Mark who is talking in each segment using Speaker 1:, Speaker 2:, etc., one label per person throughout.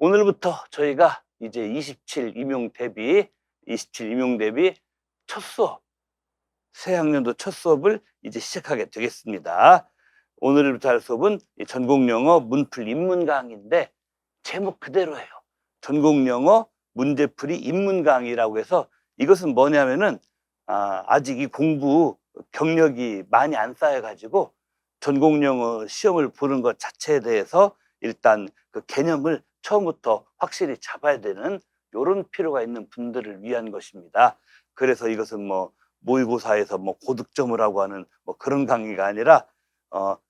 Speaker 1: 오늘부터 저희가 이제 27 임용 대비 첫 수업, 새 학년도 첫 수업을 이제 시작하게 되겠습니다. 오늘부터 할 수업은 이 전공영어 문풀 입문 강의인데 제목 그대로예요. 전공영어 문제풀이 입문 강의라고 해서 이것은 뭐냐면은 아직 이 공부 경력이 많이 안 쌓여가지고 전공영어 시험을 보는 것 자체에 대해서 일단 그 개념을 처음부터 확실히 잡아야 되는 요런 필요가 있는 분들을 위한 것입니다. 그래서 이것은 뭐 모의고사에서 뭐 고득점을 하고 하는 뭐 그런 강의가 아니라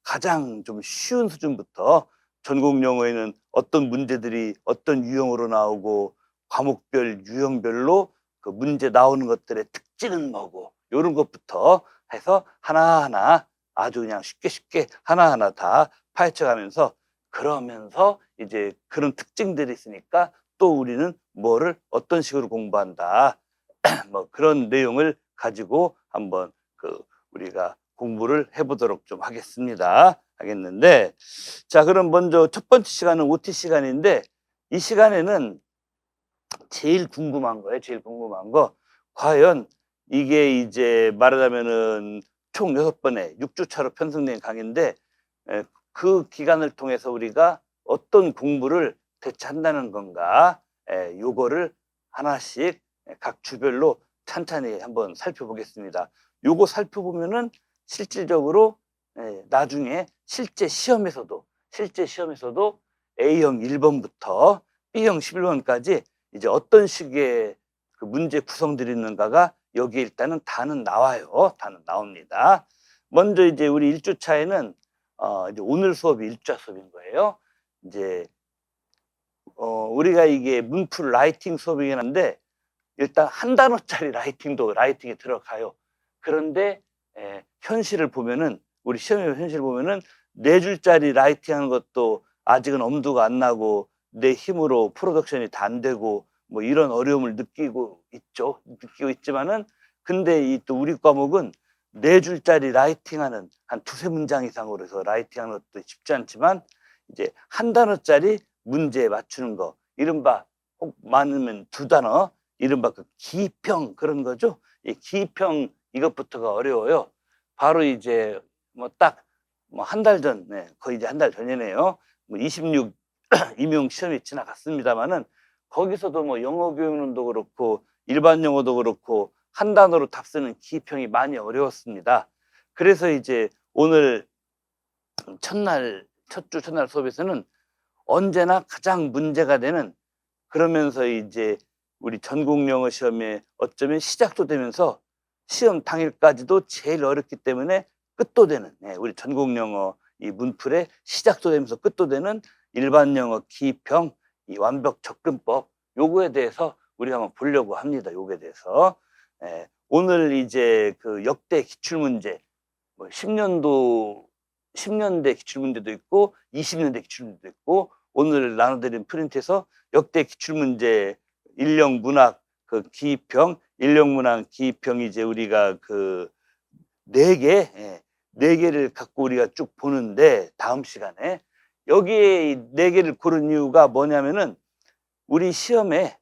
Speaker 1: 가장 좀 쉬운 수준부터 전공 영어에는 어떤 문제들이 어떤 유형으로 나오고 과목별 유형별로 그 문제 나오는 것들의 특징은 뭐고 요런 것부터 해서 하나하나 아주 그냥 쉽게 하나하나 다 파헤쳐 가면서, 그러면서 이제 그런 특징들이 있으니까 또 우리는 뭐를 어떤 식으로 공부한다 뭐 그런 내용을 가지고 한번 우리가 공부를 해보도록 좀 하겠는데, 자, 그럼 먼저 첫 번째 시간은 OT 시간인데, 이 시간에는 제일 궁금한 거, 과연 이게 이제 말하자면은 총 6번의 6주차로 편성된 강의인데, 그 기간을 통해서 우리가 어떤 공부를 대체 한다는 건가, 요거를 하나씩 각 주별로 찬찬히 한번 살펴보겠습니다. 요거 살펴보면은 실질적으로 나중에 실제 시험에서도 A형 1번부터 B형 11번까지 이제 어떤 식의 그 문제 구성들이 있는가가 여기에 일단은 다는 나와요. 다는 나옵니다. 먼저 이제 우리 1주차에는 이제 오늘 수업이 1주차 수업인 거예요. 이제 우리가 이게 문풀 라이팅 수업이긴 한데 일단 한 단어짜리 라이팅이 들어가요. 그런데 현실을 보면은, 우리 시험의 현실을 보면은 4줄짜리 라이팅 하는 것도 아직은 엄두가 안 나고 내 힘으로 프로덕션이 다 안 되고 뭐 이런 어려움을 느끼고 있지만은, 근데 이 또 우리 과목은 4줄짜리 라이팅하는 한 2-3문장 이상으로 해서 라이팅하는 것도 쉽지 않지만 이제 한 단어짜리 문제에 맞추는 거, 이른바 혹 많으면 2단어, 이른바 그 기평, 그런 거죠. 이 기평, 이것부터가 어려워요. 바로 이제 뭐 딱 뭐 한 달 전, 거의 이제 한 달 전이네요. 뭐 26 임용 시험이 지나갔습니다마는 거기서도 뭐 영어 교육론도 그렇고 일반 영어도 그렇고 한 단어로 답 쓰는 기평이 많이 어려웠습니다. 그래서 이제 오늘 첫 첫날 수업에서는 언제나 가장 문제가 되는, 그러면서 이제 우리 전공영어 시험에 어쩌면 시작도 되면서 시험 당일까지도 제일 어렵기 때문에 끝도 되는, 우리 전공영어 이 문풀의 시작도 되면서 끝도 되는 일반 영어 기평, 이 완벽 접근법, 요거에 대해서 우리가 한번 보려고 합니다. 요거에 대해서. 오늘 이제 그 역대 기출문제, 뭐 10년대 기출문제도 있고 20년대 기출문제도 있고, 오늘 나눠드린 프린트에서 역대 기출문제 일령 문학 그 기평, 일령 문학 기평이 이제 우리가 그 4개, 4개를 갖고 우리가 쭉 보는데, 다음 시간에 여기에 이 4개를 고른 이유가 뭐냐면은 우리 시험에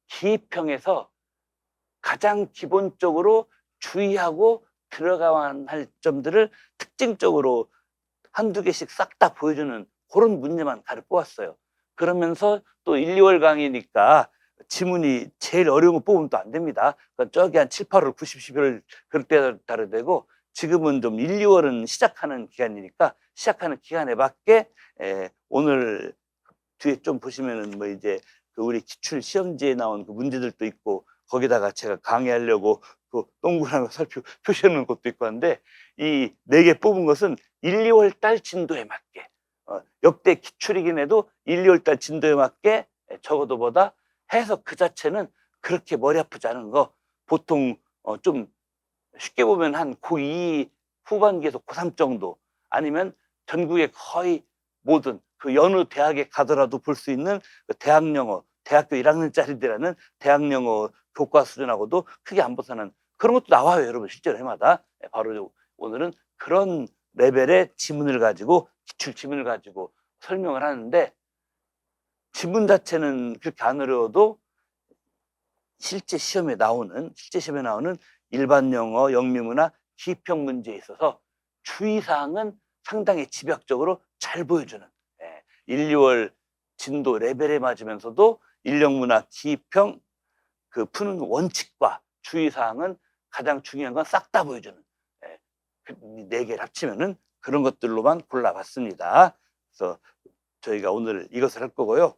Speaker 1: 기평에서 가장 기본적으로 주의하고 들어가야 할 점들을 특징적으로 한두 개씩 싹 다 보여주는 그런 문제만 가려 뽑았어요. 그러면서 또 1, 2월 강의니까 지문이 제일 어려운 거 뽑으면 또 안 됩니다. 그러니까 저기 한 7, 8월, 9, 10, 11월 그럴 때 따라 되고, 지금은 좀 1, 2월은 시작하는 기간이니까 시작하는 기간에 맞게 오늘 뒤에 좀 보시면은 뭐 이제 그 우리 기출 시험지에 나온 그 문제들도 있고, 거기다가 제가 강의하려고 그 동그라미 표시해 놓은 것도 있고 한데, 이 4개 뽑은 것은 1, 2월 달 진도에 맞게, 역대 기출이긴 해도 1, 2월 달 진도에 맞게 적어도 보다 해서 그 자체는 그렇게 머리 아프지 않은 거, 보통 좀 쉽게 보면 한 고2 후반기에서 고3 정도, 아니면 전국의 거의 모든 그 여느 대학에 가더라도 볼 수 있는 그 대학 영어, 대학교 1학년짜리들이라는 대학 영어 교과 수준하고도 크게 안 벗어나는 그런 것도 나와요, 여러분. 실제로 해마다. 바로 오늘은 그런 레벨의 지문을 가지고, 기출 지문을 가지고 설명을 하는데, 지문 자체는 그렇게 안 어려워도 실제 시험에 나오는 일반 영어, 영미문화, 기평 문제에 있어서 주의사항은 상당히 집약적으로 잘 보여주는 1, 2월 진도 레벨에 맞으면서도 인력문화, 기평 그 푸는 원칙과 주의사항은 가장 중요한 건 싹 다 보여주는 네 개를 합치면은 그런 것들로만 골라봤습니다. 그래서 저희가 오늘 이것을 할 거고요.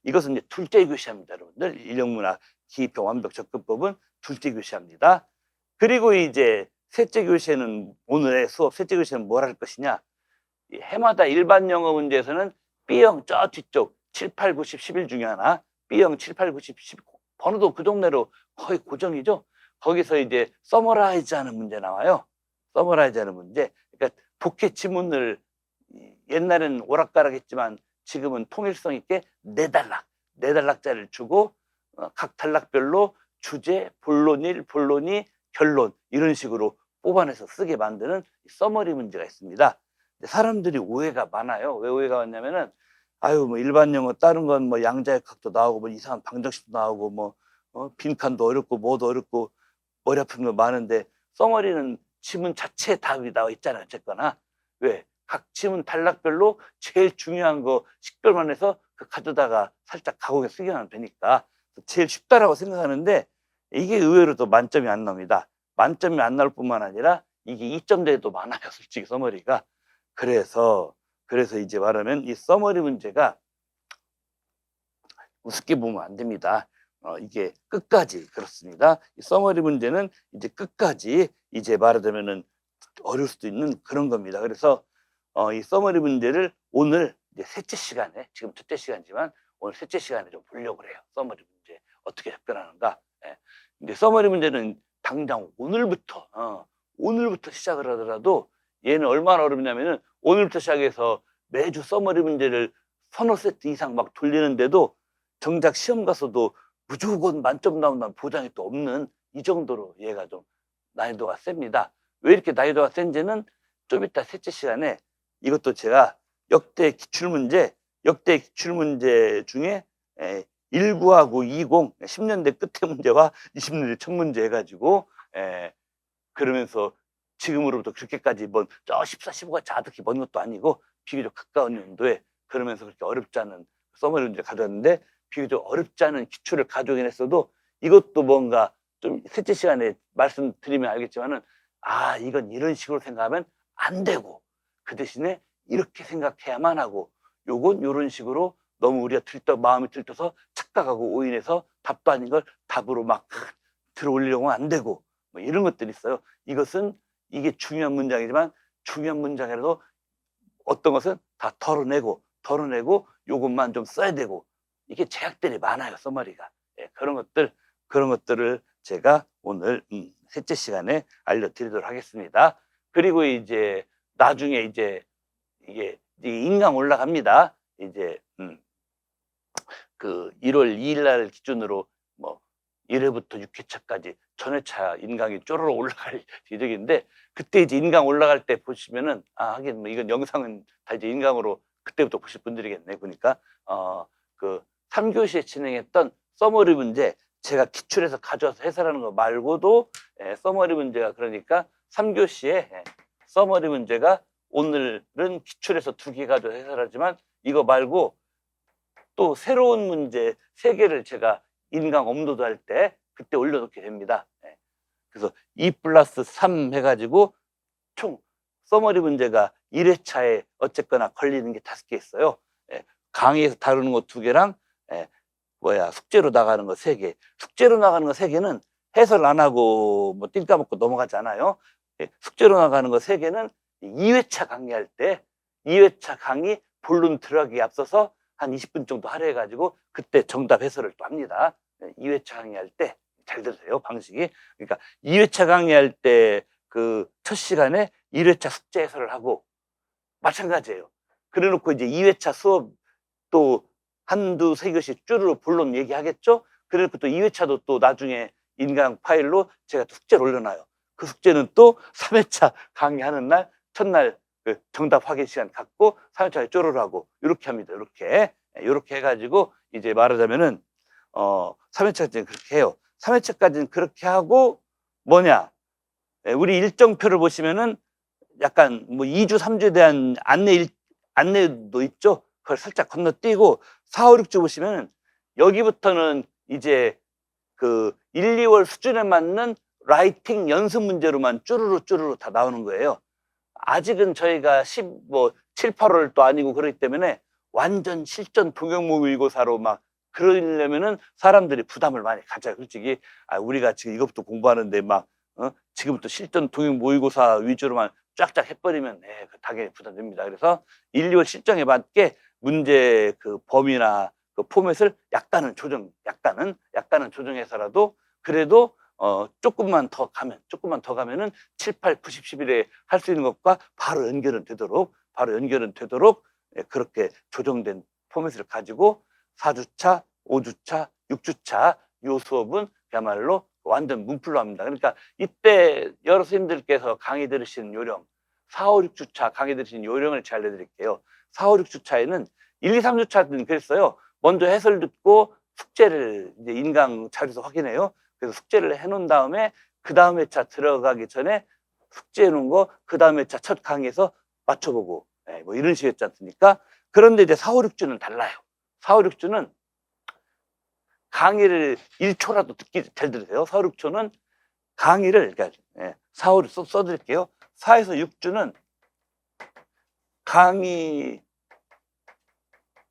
Speaker 1: 이것은 이제 둘째 교시합니다, 여러분들. 인력문화, 기평, 완벽 접근법은 둘째 교시합니다. 그리고 이제 셋째 교시에는 오늘의 수업 셋째 교시는 뭘 할 것이냐? 해마다 일반 영어 문제에서는 B형 저 뒤쪽 7, 8, 9, 10, 11 중에 하나 B형 7, 8, 9, 10, 11 번호도 그 동네로 거의 고정이죠. 거기서 이제 서머라이즈 하는 문제 나와요. 서머라이즈 하는 문제. 그러니까 독해 지문을 옛날엔 오락가락했지만 지금은 통일성 있게 네 단락짜리를 주고 각 단락별로 주제, 본론 1, 본론 2, 결론 이런 식으로 뽑아내서 쓰게 만드는 서머리 문제가 있습니다. 사람들이 오해가 많아요. 왜 오해가 많냐면은 아유 뭐 일반 영어 다른 건 뭐 양자역학도 나오고 뭐 이상한 방정식도 나오고 뭐 빈칸도 어렵고 뭐도 어렵고 머리 아픈 거 많은데 서머리는 지문 자체에 답이 나와 있잖아요. 어쨌거나 왜? 각 지문 단락별로 제일 중요한 거 식별만 해서 그 가져다가 살짝 가공해 쓰기만 하면 되니까 제일 쉽다라고 생각하는데 이게 의외로 또 만점이 안 나옵니다. 만점이 안 나올 뿐만 아니라 이게 2점대도 많아요. 솔직히 서머리가. 그래서 이제 말하면 이 서머리 문제가 우습게 보면 안 됩니다. 이게 끝까지 그렇습니다. 이 서머리 문제는 이제 끝까지 이제 말하자면은 어려울 수도 있는 그런 겁니다. 그래서 이 서머리 문제를 오늘 이제 셋째 시간에 지금 첫째 시간이지만 오늘 셋째 시간에 좀 보려고 그래요. 서머리 문제 어떻게 접근하는가. 예. 근데 서머리 문제는 당장 오늘부터 시작을 하더라도 얘는 얼마나 어렵냐면은 오늘부터 시작해서 매주 서머리 문제를 서너 세트 이상 막 돌리는데도 정작 시험 가서도 무조건 만점 나온다는 보장이 또 없는 이 정도로 얘가 좀 난이도가 셉니다. 왜 이렇게 난이도가 센지는 좀 이따 셋째 시간에 이것도 제가 역대 기출문제 중에 19하고 20, 10년대 끝에 문제와 20년대 첫 문제 해가지고 그러면서 지금으로부터 그렇게까지 저 14, 15가 자득히 먼 것도 아니고 비교적 가까운 연도에 그러면서 그렇게 어렵지 않은 서머리 문제 가져왔는데 비교적 어렵지 않은 기출을 가져오긴 했어도 이것도 뭔가 좀 셋째 시간에 말씀드리면 알겠지만은 이건 이런 식으로 생각하면 안 되고 그 대신에 이렇게 생각해야만 하고 요건 요런 식으로 너무 우리가 마음이 들떠서 착각하고 오인해서 답도 아닌 걸 답으로 막 들어올리려고 안 되고 뭐 이런 것들이 있어요. 이게 중요한 문장이지만 중요한 문장이라도 어떤 것은 다 덜어내고 요것만 좀 써야 되고 이게 제약들이 많아요. 서머리가. 그런 것들을 제가 오늘 셋째 시간에 알려드리도록 하겠습니다. 그리고 이제 나중에 이제 이게 인강 올라갑니다. 이제 그 1월 2일 날 기준으로 뭐 1회부터 6회차까지 전회차 인강이 쪼르르 올라갈 예정인데 그때 이제 인강 올라갈 때 보시면은 하긴 뭐 이건 영상은 다 이제 인강으로 그때부터 보실 분들이겠네. 보니까 그 3교시에 진행했던 서머리 문제 제가 기출해서 가져와서 해설하는 거 말고도 서머리 문제가 그러니까 3교시에 서머리 문제가 오늘은 기출해서 2개 가져와서 해설하지만 이거 말고 또 새로운 문제 3개를 제가 인강 업로드할 때 그때 올려놓게 됩니다. 그래서 2+3 해가지고 총 서머리 문제가 1회차에 어쨌거나 걸리는 게 5개 있어요. 강의에서 다루는 거 2개랑 숙제로 나가는 거 3개. 숙제로 나가는 거 3개는 해설 안 하고 뭐 띵 까먹고 넘어가지 않아요. 숙제로 나가는 거 3개는 2회차 강의할 때 2회차 강의 본론 들어가기에 앞서서 한 20분 정도 할애해가지고 그때 정답 해설을 또 합니다. 2회차 강의할 때 잘 들으세요. 방식이. 그러니까 2회차 강의할 때 그 첫 시간에 1회차 숙제 해설을 하고 마찬가지예요. 그래 놓고 이제 2회차 수업 또 한두 세 교시 쭈르르 본론 얘기하겠죠? 그래 놓고 또 2회차도 또 나중에 인강 파일로 제가 또 숙제를 올려놔요. 그 숙제는 또 3회차 강의하는 날 첫날 그 정답 확인 시간 갖고 3회차에 쪼르르 하고 이렇게 합니다. 이렇게 해가지고 이제 말하자면은 3회차까지는 그렇게 해요. 3회차까지는 그렇게 하고 뭐냐? 우리 일정표를 보시면은 약간 뭐 2주, 3주에 대한 안내도 있죠. 그걸 살짝 건너뛰고 4, 5, 6주 보시면은 여기부터는 이제 그 1, 2월 수준에 맞는 라이팅 연습 문제로만 쭈루루 다 나오는 거예요. 아직은 저희가 7, 8월도 아니고 그렇기 때문에 완전 실전 통역 모의고사로 막 그러려면은 사람들이 부담을 많이 가져요. 솔직히 우리가 지금 이것부터 공부하는데 막 지금부터 실전 통역 모의고사 위주로만 쫙쫙 해버리면 당연히 부담됩니다. 그래서 1, 2월 실정에 맞게 문제 그 범위나 그 포맷을 약간은 조정해서라도 그래도 조금만 더 가면은 7, 8, 9, 10, 11에 할 수 있는 것과 바로 연결은 되도록 그렇게 조정된 포맷을 가지고 4주차, 5주차, 6주차 요 수업은 그야말로 완전 문풀로 합니다. 그러니까 이때 여러 선생님들께서 강의 들으시는 요령 4, 5, 6주차 강의 들으시는 요령을 잘 알려드릴게요. 4, 5, 6주차에는 1, 2, 3주차는 그랬어요. 먼저 해설 듣고 숙제를 이제 인강 자료에서 확인해요. 그래서 숙제를 해놓은 다음에 그 다음 회차 들어가기 전에 숙제해 놓은 거 그 다음 회차 첫 강의에서 맞춰보고 뭐 이런 식이었지 않습니까? 그런데 이제 4, 5, 6주는 달라요. 4, 5, 6주는 강의를 1초라도 듣기 잘 들으세요. 4, 5, 6초는 강의를 그러니까 4, 5, 6 써드릴게요. 4에서 6주는 강의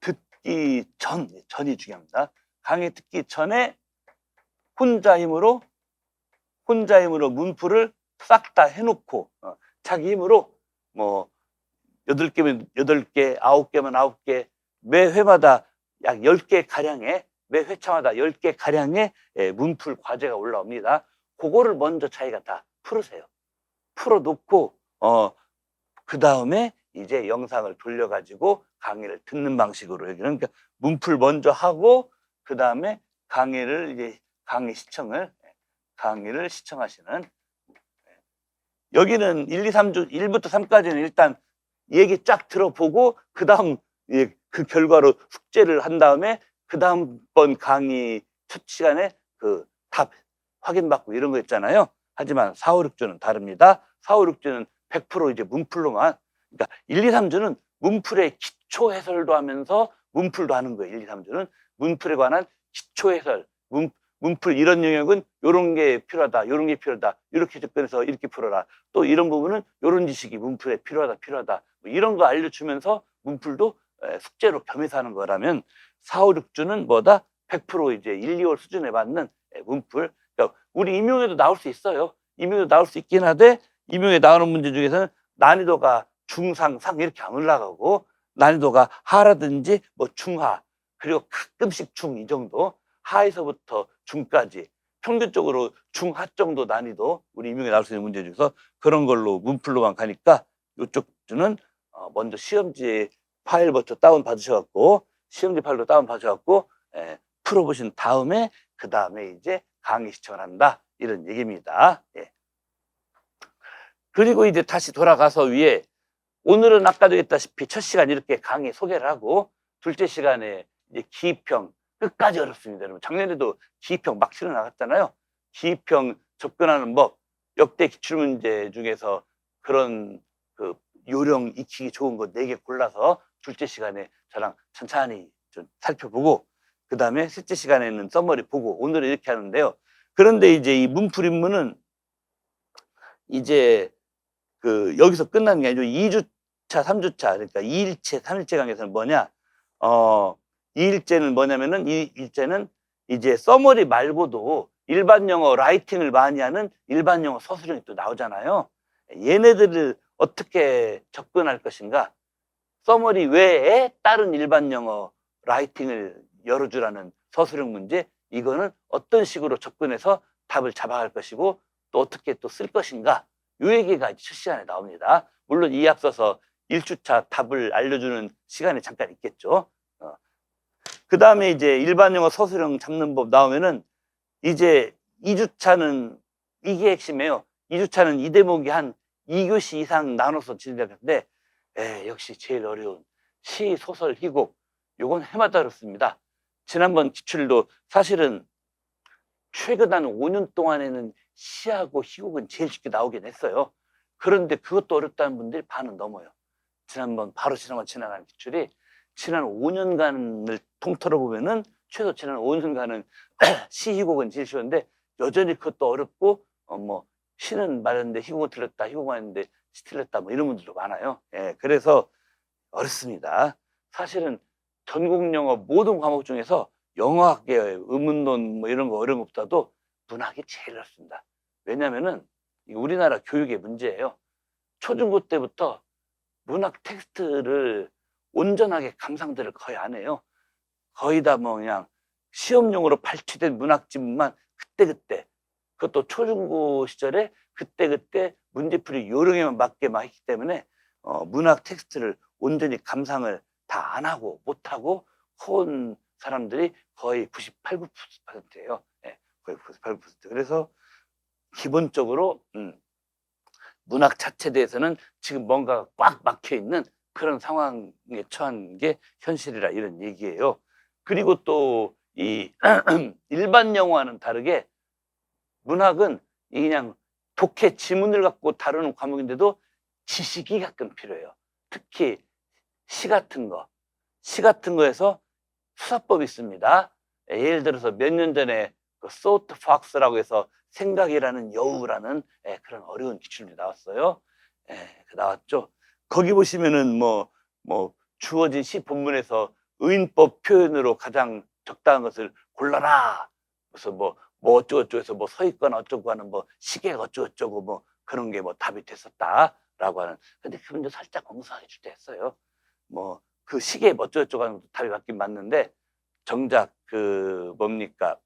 Speaker 1: 듣기 전이 중요합니다. 강의 듣기 전에 혼자 힘으로 문풀을 싹 다 해놓고 자기 힘으로 뭐 8개면 8개, 9개면 9개 매 회마다 약 10개 가량의 매 회차마다 10개 가량의 문풀 과제가 올라옵니다. 그거를 먼저 자기가 다 풀으세요. 풀어놓고 그 다음에 이제 영상을 돌려가지고 강의를 듣는 방식으로 그러니까 문풀 먼저 하고 그 다음에 강의를 시청하시는 여기는 1, 2, 3주 1부터 3까지는 일단 얘기 쫙 들어보고 그 다음 그 결과로 숙제를 한 다음에 그 다음번 강의 첫 시간에 그 답 확인받고 이런 거 있잖아요. 하지만 4, 5, 6주는 다릅니다. 4, 5, 6주는 100% 이제 문풀로만 그러니까 1, 2, 3주는 문풀의 기초 해설도 하면서 문풀도 하는 거예요. 1, 2, 3주는 문풀에 관한 기초 해설 문풀 이런 영역은 이런 게 필요하다. 이런 게 필요하다. 이렇게 접근해서 이렇게 풀어라. 또 이런 부분은 이런 지식이 문풀에 필요하다. 뭐 이런 거 알려주면서 문풀도 숙제로 겸해서 하는 거라면 4, 5, 6주는 뭐다? 100% 이제 1, 2월 수준에 맞는 문풀. 그러니까 우리 임용에도 나올 수 있어요. 임용에도 나올 수 있긴 하되 임용에 나오는 문제 중에서는 난이도가 중상, 상 이렇게 안 올라가고 난이도가 하라든지 뭐 중하 그리고 가끔씩 중 이 정도 하에서부터 중까지 평균적으로 중하 정도 난이도 우리 임용에 나올 수 있는 문제 중에서 그런 걸로 문풀로만 가니까 이쪽 주는 먼저 시험지 파일부터 다운 받으셔갖고 시험지 파일로 다운 받으셔갖고 풀어보신 다음에 그 다음에 이제 강의 시청을 한다 이런 얘기입니다. 그리고 이제 다시 돌아가서 위에 오늘은 아까도 했다시피 첫 시간 이렇게 강의 소개를 하고 둘째 시간에 이제 기입형 끝까지 어렵습니다. 여러분 작년에도 기입형 막 치러 나갔잖아요. 기입형 접근하는 법 역대 기출문제 중에서 그런 그 요령 익히기 좋은 거 4개 골라서 둘째 시간에 저랑 천천히 좀 살펴보고 그 다음에 셋째 시간에는 써머리 보고 오늘은 이렇게 하는데요. 그런데 이제 이 문풀 입문은 이제 그 여기서 끝나는 게 아니죠. 2주차, 3주차 그러니까 2일째, 3일째 강의에서는 뭐냐? 2일째는 뭐냐면은 이 일째는 이제 써머리 말고도 일반 영어 라이팅을 많이 하는 일반 영어 서술형이 또 나오잖아요. 얘네들을 어떻게 접근할 것인가? 써머리 외에 다른 일반 영어 라이팅을 열어주라는 서술형 문제 이거는 어떤 식으로 접근해서 답을 잡아갈 것이고 또 어떻게 또 쓸 것인가 이 얘기가 첫 시간에 나옵니다. 물론 이에 앞서서 1주차 답을 알려주는 시간이 잠깐 있겠죠. 그 다음에 이제 일반 영어 서술형 잡는 법 나오면은 이제 2주차는 이게 핵심이에요. 2주차는 이 대목이 한 2교시 이상 나눠서 진행하는데 역시 제일 어려운 시, 소설, 희곡 요건 해마다 어렵습니다. 지난번 기출도 사실은 최근 한 5년 동안에는 시하고 희곡은 제일 쉽게 나오긴 했어요. 그런데 그것도 어렵다는 분들이 반은 넘어요. 지난번 지나간 기출이 지난 5년간을 통틀어 보면은 최소 지난 5년간은 시 희곡은 제일 쉬웠는데 여전히 그것도 어렵고 뭐 시는 맞았는데 희곡은 틀렸다, 희곡은 했는데 시 틀렸다 뭐 이런 분들도 많아요. 예, 그래서 어렵습니다. 사실은 전공 영어 모든 과목 중에서 영어학의 의문론 뭐 이런 거 어려운 것보다도 문학이 제일 어렵습니다. 왜냐면은 우리나라 교육의 문제예요. 초중고 때부터 문학 텍스트를 온전하게 감상들을 거의 안 해요. 거의 다 뭐 그냥 시험용으로 발췌된 문학집만 그때그때, 그것도 초중고 시절에 그때그때 문제풀이 요령에만 맞게 막 했기 때문에 문학 텍스트를 온전히 감상을 다 안 하고 못하고 온 사람들이 거의 98, 9%예요. 예, 거의 98, 9%. 그래서 기본적으로 문학 자체에 대해서는 지금 뭔가 꽉 막혀 있는 그런 상황에 처한 게 현실이라 이런 얘기예요. 그리고 또 이 일반 영어와는 다르게 문학은 그냥 독해 지문을 갖고 다루는 과목인데도 지식이 가끔 필요해요. 특히 시 같은 거. 시 같은 거에서 수사법이 있습니다. 예를 들어서 몇 년 전에 그 소트 박스라고 해서 생각이라는 여우라는 그런 어려운 기출이 나왔어요. 나왔죠. 거기 보시면은 뭐 주어진 시 본문에서 의인법 표현으로 가장 적당한 것을 골라라. 그래서 뭐 어쩌고저쩌고 해서 뭐 서 있거나 어쩌고 하는 뭐 시계가 어쩌고저쩌고 뭐 그런 게 뭐 답이 됐었다라고 하는. 근데 그 문제 살짝 엉성하게 출제했어요. 뭐 그 시계에 뭐 어쩌고저쩌고 하는 것도 답이 맞긴 맞는데 정작 그 뭡니까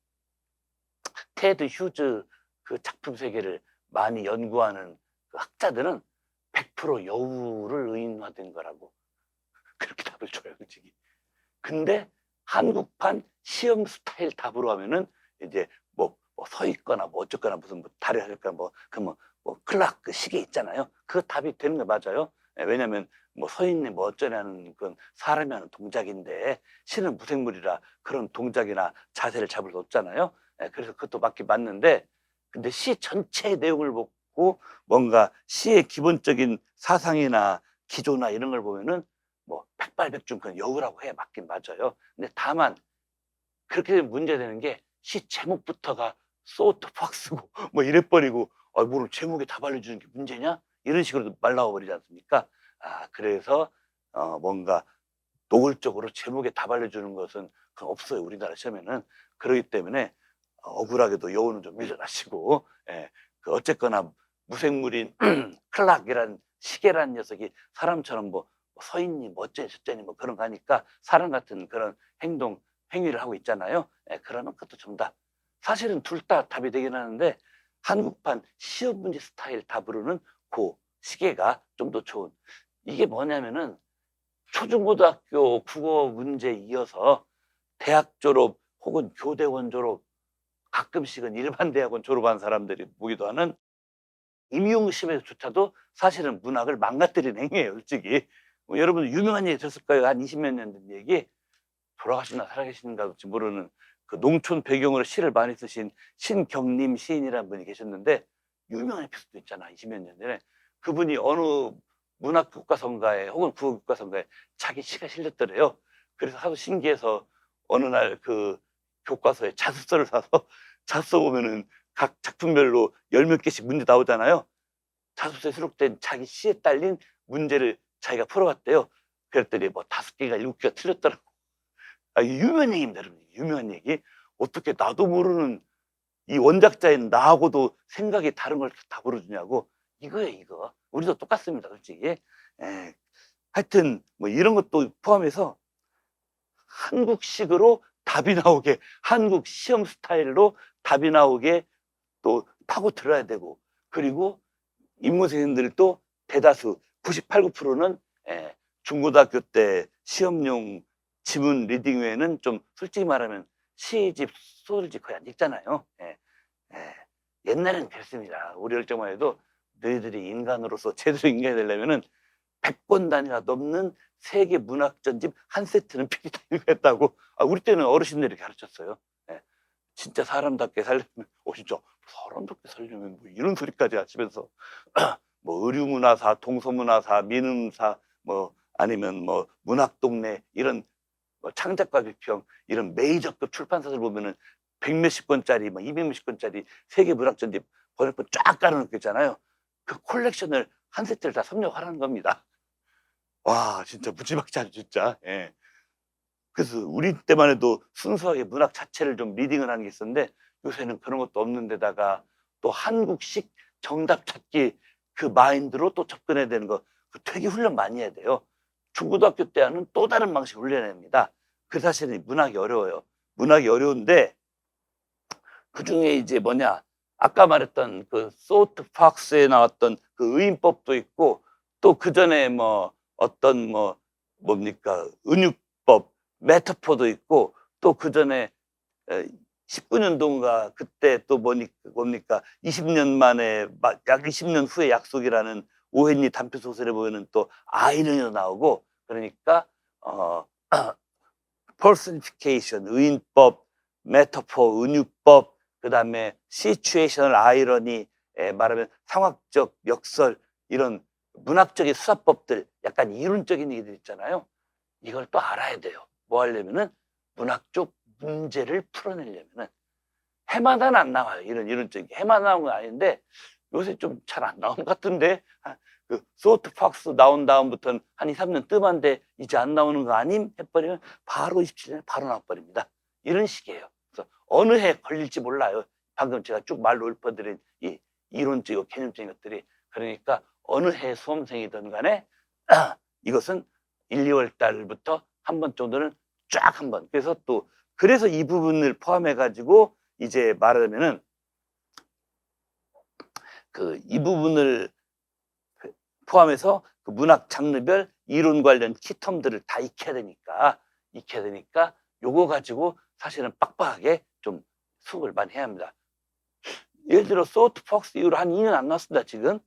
Speaker 1: 테드 휴즈 그 작품 세계를 많이 연구하는 그 학자들은 100% 여우를 의인화된 거라고 그렇게 답을 줘요, 솔직히. 근데 한국판 시험 스타일 답으로 하면은 이제 뭐 서 있거나 뭐 어쨌거나 무슨 뭐 다리 하니까 뭐 클락 그 시계 있잖아요. 그 답이 되는 거 맞아요. 왜냐면 뭐 서 있네 뭐 어쩌냐는 그건 사람이 하는 동작인데 시는 무생물이라 그런 동작이나 자세를 잡을 수 없잖아요. 그래서 그것도 맞긴 맞는데 근데 시 전체의 내용을 보고 뭔가 시의 기본적인 사상이나 기조나 이런 걸 보면은 뭐 백발백중 그건 여우라고 해 맞긴 맞아요. 근데 다만 그렇게 되면 문제되는 게 시 제목부터가 소트 박스고 뭐 이래 버리고 뭘 제목에 답 알려주는 게 문제냐? 이런 식으로 말 나와 버리지 않습니까? 그래서 뭔가 노골적으로 제목에 답 알려주는 것은 없어요, 우리나라 시험에는. 그러기 때문에 억울하게도 여우는 좀 밀려나시고, 예, 그 어쨌거나 무생물인 클락이란 시계라는 녀석이 사람처럼 뭐 서 있니 뭐 어쩌니 저쩌니 뭐 그런 거 하니까 사람 같은 그런 행위를 하고 있잖아요. 그러면 그것도 정답. 사실은 둘 다 답이 되긴 하는데 한국판 시험 문제 스타일 답으로는 그 시계가 좀 더 좋은. 이게 뭐냐면은 초중고등학교 국어 문제 이어서 대학 졸업 혹은 교대원 졸업, 가끔씩은 일반 대학원 졸업한 사람들이 보기도 하는 임용시험에서조차도 사실은 문학을 망가뜨리는 행위예요, 솔직히. 뭐 여러분 유명한 얘기 들었을 거예요. 한 20몇 년 된 얘기. 돌아가시나 살아계신가 볼지 모르는 그 농촌 배경으로 시를 많이 쓰신 신경림 시인이라는 분이 계셨는데 유명한 에피소드 있잖아. 20몇 년 전에 그분이 어느 문학 교과서인가에 혹은 국어 교과서인가에 자기 시가 실렸더래요. 그래서 하도 신기해서 어느 날 그 교과서에 자습서를 사서 자습서 보면은 각 작품별로 열 몇 개씩 문제 나오잖아요. 자습서에 수록된 자기 시에 딸린 문제를 자기가 풀어왔대요. 그랬더니 뭐 5개가 7개가 틀렸더라고. 이게 유명한 얘기입니다, 여러분. 유명한 얘기. 어떻게 나도 모르는 이 원작자인 나하고도 생각이 다른 걸 다 물어주냐고. 이거예요, 이거. 우리도 똑같습니다, 솔직히. 예. 하여튼 뭐 이런 것도 포함해서 한국식으로 답이 나오게, 한국 시험 스타일로 답이 나오게 또 파고 들어야 되고, 그리고 인문 선생님들도 대다수 98, 9%는 중고등학교 때 시험용 지문 리딩 외에는 좀 솔직히 말하면 시집, 소설집 거의 안 읽잖아요. 예. 옛날에는 그랬습니다. 우리 열정만 해도 너희들이 인간으로서 제대로 인간이 되려면은 100권 단위가 넘는 세계 문학 전집 한 세트는 필히 다 읽었다고. 우리 때는 어르신들이 가르쳤어요. 예. 진짜 사람답게 살려면, 진짜 사람답게 살려면 뭐 이런 소리까지 하시면서 뭐 의류문화사, 동서문화사, 민음사, 뭐 아니면 뭐 문학동네 이런 뭐 창작과 비평 이런 메이저급 출판사들 보면은 100몇십 권짜리, 뭐 200몇십 권짜리 세계 문학 전집 번역본 쫙 깔아놓고 있잖아요. 그 콜렉션을 한 세트를 다 섭렵하라는 겁니다. 와, 진짜 무지막지하죠, 진짜. 예. 그래서 우리 때만 해도 순수하게 문학 자체를 좀 리딩을 하는 게 있었는데 요새는 그런 것도 없는 데다가 또 한국식 정답 찾기 그 마인드로 또 접근해야 되는 거, 그 되게 훈련 많이 해야 돼요. 중고등학교 때 하는 또 다른 방식 훈련을 합니다. 그 사실은 문학이 어려워요. 문학이 어려운데 그중에 이제 뭐냐, 아까 말했던 그 소트 팍스에 나왔던 그 의인법도 있고 또 그전에 뭐 어떤 뭐 뭡니까 은유법 메타포도 있고 또 그전에 19년도인가 그때 또 뭡니까 20년 만에 약 20년 후의 약속이라는 오헨리 단편 소설에 보면은 또 아이러니도 나오고, 그러니까 personification 의인법, 메타포 은유법, 그다음에 시츄에이셔널 아이러니, 말하면 상황적 역설, 이런 문학적인 수사법들, 약간 이론적인 얘기들 있잖아요. 이걸 또 알아야 돼요. 뭐 하려면은 문학적 문제를 풀어내려면은 해마다는 안 나와요. 이런 이론적인 해마 나온 건 아닌데 요새 좀 잘 안 나온 것 같은데, 그 소트 팍스 나온 다음부터는 한 2, 3년 뜸한데 이제 안 나오는 거 아님 해버리면 바로 27년에 바로 나와버립니다. 이런 식이에요. 그래서 어느 해 걸릴지 몰라요. 방금 제가 쭉 말로 읊어드린 이 이론적이고 개념적인 것들이. 그러니까 어느 해 수험생이든 간에 이것은 1, 2월 달부터 한 번 정도는 쫙 한 번. 그래서 또 그래서 이 부분을 포함해 가지고 이제 말하자면은 그 이 부분을 포함해서 그 문학 장르별 이론 관련 키텀들을 다 익혀야 되니까 요거 가지고 사실은 빡빡하게 좀 수업을 많이 해야 합니다. 예를 들어 소트 팍스 이후로 한 2년 안 나왔습니다, 지금.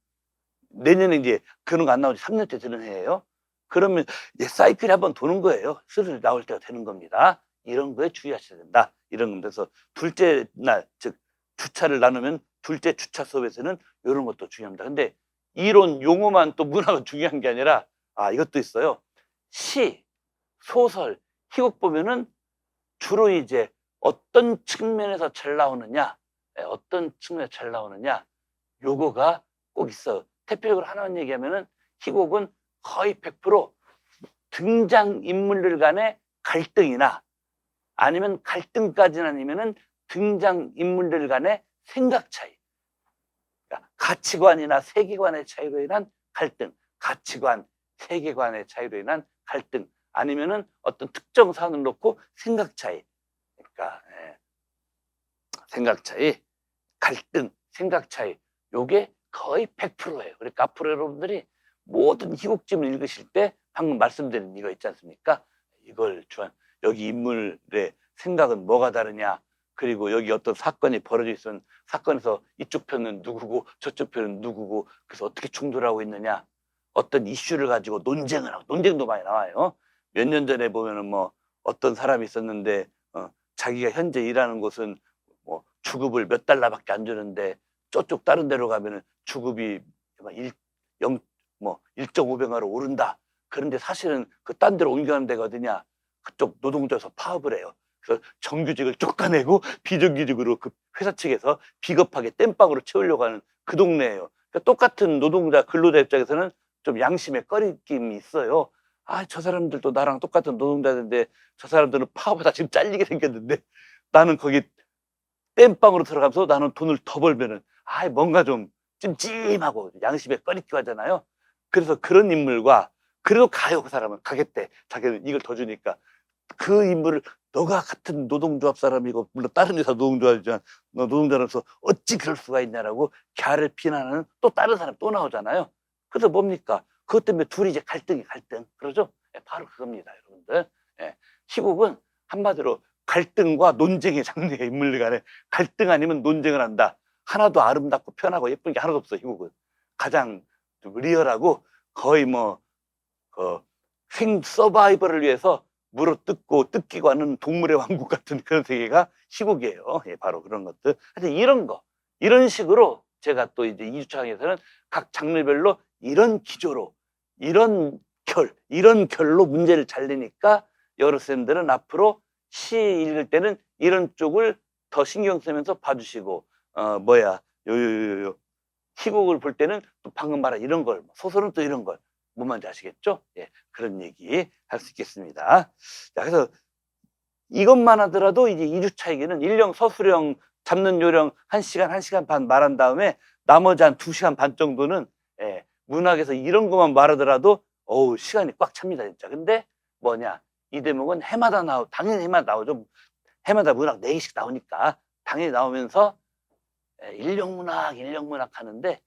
Speaker 1: 내년에 이제 그런 거 안 나오지 3년째 되는 해예요. 그러면 이제 사이클이 한번 도는 거예요. 슬슬 나올 때가 되는 겁니다. 이런 거에 주의하셔야 된다. 이런 건데서 둘째 날, 즉 주차를 나누면 둘째 주차 수업에서는 이런 것도 중요합니다. 근데 이론 용어만 또 문학은 중요한 게 아니라 이것도 있어요. 시, 소설, 희곡 보면은 주로 이제 어떤 측면에서 잘 나오느냐, 어떤 측면에서 잘 나오느냐, 요거가 꼭 있어요. 대표적으로 하나만 얘기하면은 희곡은 거의 100% 등장인물들 간의 갈등이나 아니면 갈등까지는 아니면은 등장인물들 간의 생각 차이, 그러니까 가치관이나 세계관의 차이로 인한 갈등, 가치관, 세계관의 차이로 인한 갈등, 아니면은 어떤 특정 사안을 놓고 생각 차이, 그러니까 생각 차이, 갈등, 생각 차이, 요게 거의 100%예요. 그러니까 앞으로 여러분들이 모든 희곡집을 읽으실 때 방금 말씀드린 이거 있지 않습니까? 이걸 여기 인물의 생각은 뭐가 다르냐, 그리고 여기 어떤 사건이 벌어져 있으면 사건에서 이쪽 편은 누구고 저쪽 편은 누구고, 그래서 어떻게 충돌하고 있느냐, 어떤 이슈를 가지고 논쟁을 하고, 논쟁도 많이 나와요. 몇 년 전에 보면은 뭐 어떤 사람이 있었는데 자기가 현재 일하는 곳은 뭐 주급을 몇 달러밖에 안 주는데 저쪽 다른 데로 가면은 주급이 1.5배가로 오른다. 그런데 사실은 그 딴 데로 옮겨가는 데가 어디냐? 그쪽 노동조에서 파업을 해요. 그래서 정규직을 쫓아내고 비정규직으로 그 회사 측에서 비겁하게 땜빵으로 채우려고 하는 그 동네예요. 그러니까 똑같은 노동자 근로자 입장에서는 좀 양심의 꺼리낌이 있어요. 저 사람들도 나랑 똑같은 노동자인데 저 사람들은 파업하다 지금 잘리게 생겼는데 나는 거기 땜빵으로 들어가면서 나는 돈을 더 벌면은 뭔가 좀 찜찜하고 양심에 꺼리끼고 하잖아요. 그래서 그런 인물과, 그래도 가요. 그 사람은 가겠대. 자기는 이걸 더 주니까. 그 인물을 너가 같은 노동조합 사람이고 물론 다른 회사 노동조합이지만 너 노동자로서 어찌 그럴 수가 있냐라고 걔를 비난하는 또 다른 사람 또 나오잖아요. 그래서 뭡니까? 그것 때문에 둘이 이제 갈등. 그러죠? 바로 그겁니다, 여러분들. 희곡은 한마디로 갈등과 논쟁의 장르의 인물들 간에 갈등 아니면 논쟁을 한다. 하나도 아름답고 편하고 예쁜 게 하나도 없어, 희곡은. 가장 좀 리얼하고 거의 뭐 생 서바이벌을 위해서 물어 뜯기고 하는 동물의 왕국 같은 그런 세계가 시국이에요. 예, 바로 그런 것들. 하여튼 이런 식으로 제가 또 이제 2주차 강의에서는 각 장르별로 이런 기조로, 이런 결로 문제를 잘 내니까 여러분들은 앞으로 시 읽을 때는 이런 쪽을 더 신경 쓰면서 봐주시고, 희곡을 볼 때는 또 방금 말한 이런 걸, 소설은 또 이런 걸, 뭔 말인지 아시겠죠? 예, 그런 얘기 할 수 있겠습니다. 자, 그래서 이것만 하더라도 이제 2주차에게는 일령 서술형 잡는 요령 1시간, 1시간 반 말한 다음에 나머지 한 2시간 반 정도는, 예, 문학에서 이런 것만 말하더라도 어우, 시간이 꽉 찹니다, 진짜. 근데 뭐냐, 이 대목은 당연히 해마다 나오죠. 해마다 문학 4개씩 나오니까 당연히 나오면서, 예, 인력문학 하는데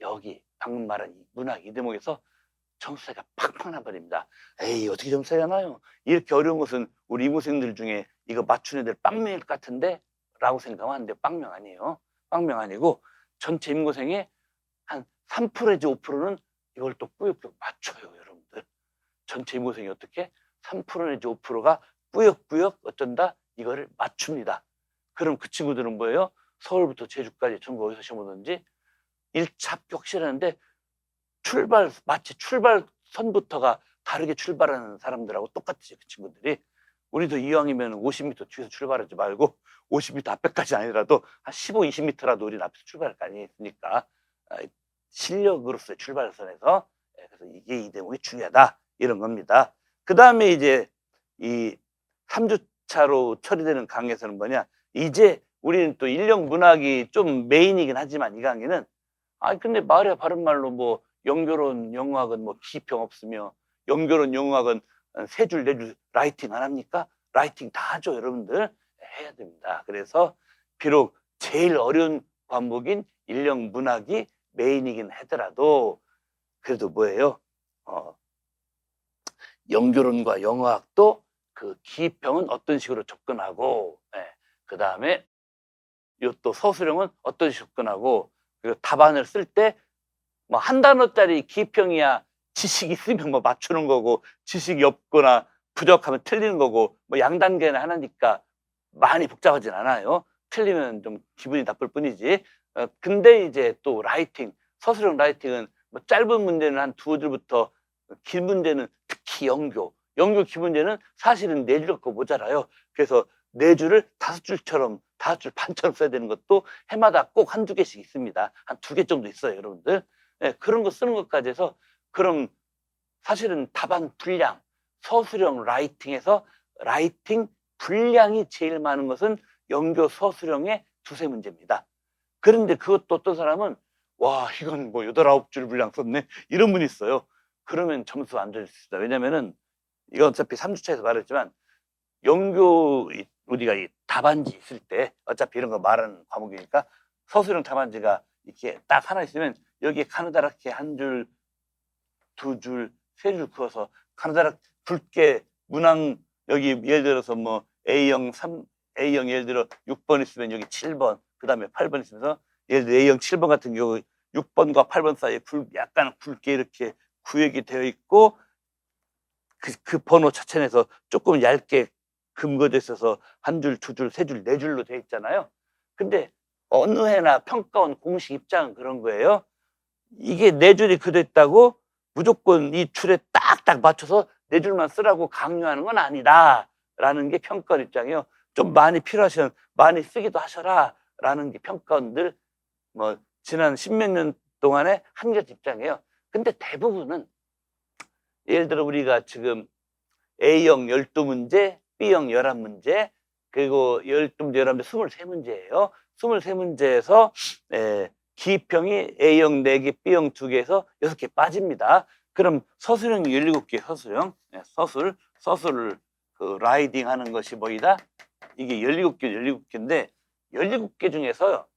Speaker 1: 여기 방금 말한 이 문학 이 대목에서 점수차이가 팍팍 나버립니다. 에이, 어떻게 점수차이가 나요? 이렇게 어려운 것은 우리 이고생들 중에 이거 맞춘 애들 빵명일 것 같은데? 라고 생각하는데 빵명 아니에요. 빵명 아니고 전체 임고생의 한 3% 내지 5%는 이걸 또 꾸역꾸역 맞춰요, 여러분들. 전체 임고생이 어떻게? 3% 내지 5%가 꾸역꾸역 어쩐다? 이거를 맞춥니다. 그럼 그 친구들은 뭐예요? 서울부터 제주까지 전국 어디서 시험 보든지 1차 합격 확실하는데 마치 출발선부터가 다르게 출발하는 사람들하고 똑같지, 그 친구들이. 우리도 이왕이면 50m 뒤에서 출발하지 말고 50m 앞에까지 아니라도 한 15, 20m라도 우리는 앞에서 출발할 거 아니겠습니까? 실력으로서의 출발선에서. 그래서 이게 이 대목이 중요하다, 이런 겁니다. 그 다음에 이제 이 3주차로 처리되는 강의에서는 뭐냐, 이제 우리는 또 인력 문학이 좀 메인이긴 하지만 이 강의는, 근데 말이야 바른 말로 뭐 연결혼 영어학은 뭐 기평 없으며 연결혼 영어학은 3줄 4줄 라이팅 안 합니까? 라이팅 다 하죠, 여러분들. 해야 됩니다. 그래서 비록 제일 어려운 과목인 인력 문학이 메인이긴 하더라도 그래도 뭐예요? 연결혼과 영어학도 그 기평은 어떤 식으로 접근하고, 그 다음에 요 또 서술형은 어떤 식으로 접근하고, 그리고 답안을 쓸 때 뭐 한 단어짜리 기평이야 지식이 있으면 뭐 맞추는 거고, 지식이 없거나 부족하면 틀리는 거고, 뭐 양단계는 하나니까 많이 복잡하진 않아요. 틀리면 좀 기분이 나쁠 뿐이지. 근데 이제 또 서술형 라이팅은 뭐 짧은 문제는 한 2줄부터 긴 문제는 특히 연교 기문제는 사실은 4줄 갖고 모자라요. 그래서 4줄을 5줄처럼 5줄 반처럼 써야 되는 것도 해마다 꼭 1-2개씩 있습니다. 한 2개 정도 있어요, 여러분들. 네, 그런 거 쓰는 것까지 해서 그럼 사실은 답안 분량, 서술형 라이팅에서 라이팅 분량이 제일 많은 것은 연교 서술형의 2-3문제입니다. 그런데 그것도 어떤 사람은 와, 이건 뭐 8, 9줄 분량 썼네, 이런 분이 있어요. 그러면 점수 안 줄 수 있습니다. 왜냐면은 이건 어차피 3주차에서 말했지만 연교 우리가 이 답안지 있을 때 어차피 이런 거 말하는 과목이니까 서술형 답안지가 이렇게 딱 하나 있으면 여기에 가느다랗게 1줄, 2줄, 3줄 그어서 가느다랗게 굵게 문항, 여기 예를 들어서 뭐 A형 예를 들어 6번 있으면 여기 7번, 그 다음에 8번 있으면서 예를 들어 A형 7번 같은 경우 6번과 8번 사이에 약간 굵게 이렇게 구획이 되어 있고, 그 번호 차천에서 조금 얇게 금거져 있어서 1줄, 2줄, 3줄, 4줄로 되어 있잖아요. 근데 어느 해나 평가원 공식 입장은 그런 거예요. 이게 4줄이 그려 있다고 무조건 이 줄에 딱딱 맞춰서 4줄만 쓰라고 강요하는 건 아니다 라는 게 평가원 입장이에요. 좀 많이 필요하시면 많이 쓰기도 하셔라 라는 게 평가원들 뭐 지난 10몇 년 동안의 한결 입장이에요. 근데 대부분은 예를 들어 우리가 지금 A형 12문제, B형 11문제, 그리고 12문제, 11문제 23문제예요. 23문제에서 기평이 A형 4개, B형 2개에서 6개 빠집니다. 그럼 서술형이 17개, 서술을 그 라이딩 하는 것이 뭐이다? 이게 17개인데 17개 중에서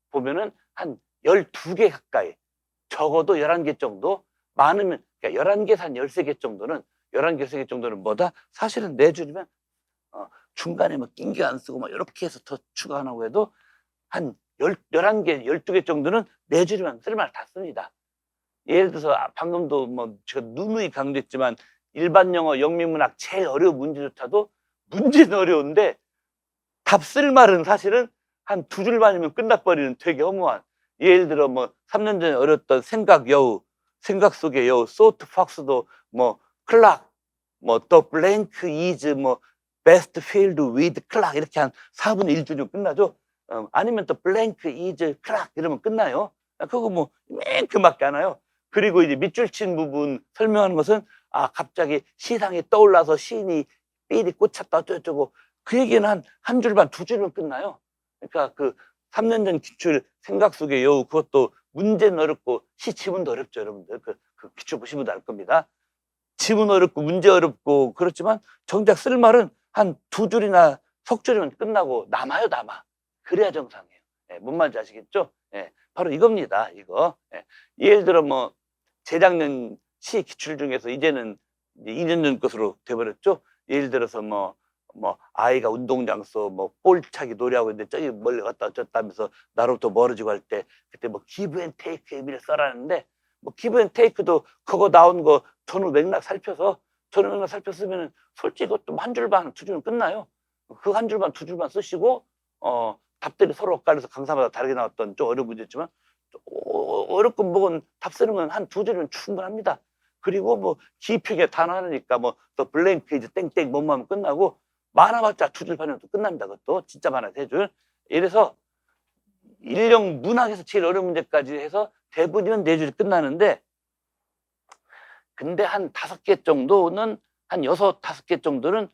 Speaker 1: 보면은 한 12개 가까이, 적어도 11개 정도, 많으면 그러니까 11개에서 한 13개 정도는 11개, 13개 정도는 뭐다? 사실은 4줄이면 중간에 뭐 낀 게 안 쓰고 막 이렇게 해서 더 추가하고 해도 한 11개, 12개 정도는 4줄이면 쓸말 다 씁니다. 예를 들어서 방금도 뭐 제가 누누이 강조했지만 일반 영어, 영미문학 제일 어려운 문제조차도 문제는 어려운데 답 쓸 말은 사실은 한 두 줄만이면 끝나버리는 되게 허무한, 예를 들어 뭐 3년 전에 어렸던 생각 여우, 생각 속의 여우, 소트 팍스도 뭐 클락, 뭐 또 블랭크 이즈 뭐 베스트 필드 위드 클락 이렇게 한 4분의 1줄이면 끝나죠. 아니면 또 블랭크 이즈 클락 이러면 끝나요. 그거 뭐 맨그밖에 안 와요. 그리고 이제 밑줄 친 부분 설명하는 것은 갑자기 시상이 떠올라서 시인이 삘이 꽂혔다 어쩌고저쩌고 그 얘기는 한 줄 반, 두 줄이면 끝나요. 그러니까 그 3년 전 기출 생각 속의 여우 그것도 문제는 어렵고 시 지문도 어렵죠, 여러분들. 그 기출 보시면 알 겁니다. 지문 어렵고 문제 어렵고 그렇지만 정작 쓸 말은 한 두 줄이나 석 줄이면 끝나고 남아요, 남아. 그래야 정상이에요. 예, 뭔 말인지 아시겠죠? 예, 바로 이겁니다, 이거. 예. 예를 들어 뭐 재작년 시 기출 중에서 이제는 이제 2년 전 것으로 돼버렸죠. 예를 들어서 뭐 아이가 운동장에서 뭐 볼차기 놀이하고 있는데 저기 멀리 갔다 어쩌다 하면서 나로부터 멀어지고 할 때 그때 뭐 기브 앤 테이크 의미를 써라는데 뭐 기브 앤 테이크도 그거 나온 거 전후 맥락 살펴서 전후 맥락 살폈으면은 솔직히 그것도 한 줄 반, 두 줄은 끝나요. 그 한 줄 반, 두 줄만 쓰시고 답들이 서로 엇갈려서 강사마다 다르게 나왔던 좀 어려운 문제였지만 어렵고 뭐건 답 쓰는 건 한 두 줄이면 충분합니다. 그리고 뭐 기표계 단어 하나니까 뭐 또 블랭크 이제 땡땡 뭐뭐 하면 끝나고 많아봤자 두 줄 반이면 또 끝납니다. 그것도 진짜 많아요, 세 줄. 이래서 일령 문학에서 제일 어려운 문제까지 해서 대부분이면 네 줄이 끝나는데 근데 한 5개 정도는 한 6, 5개 정도는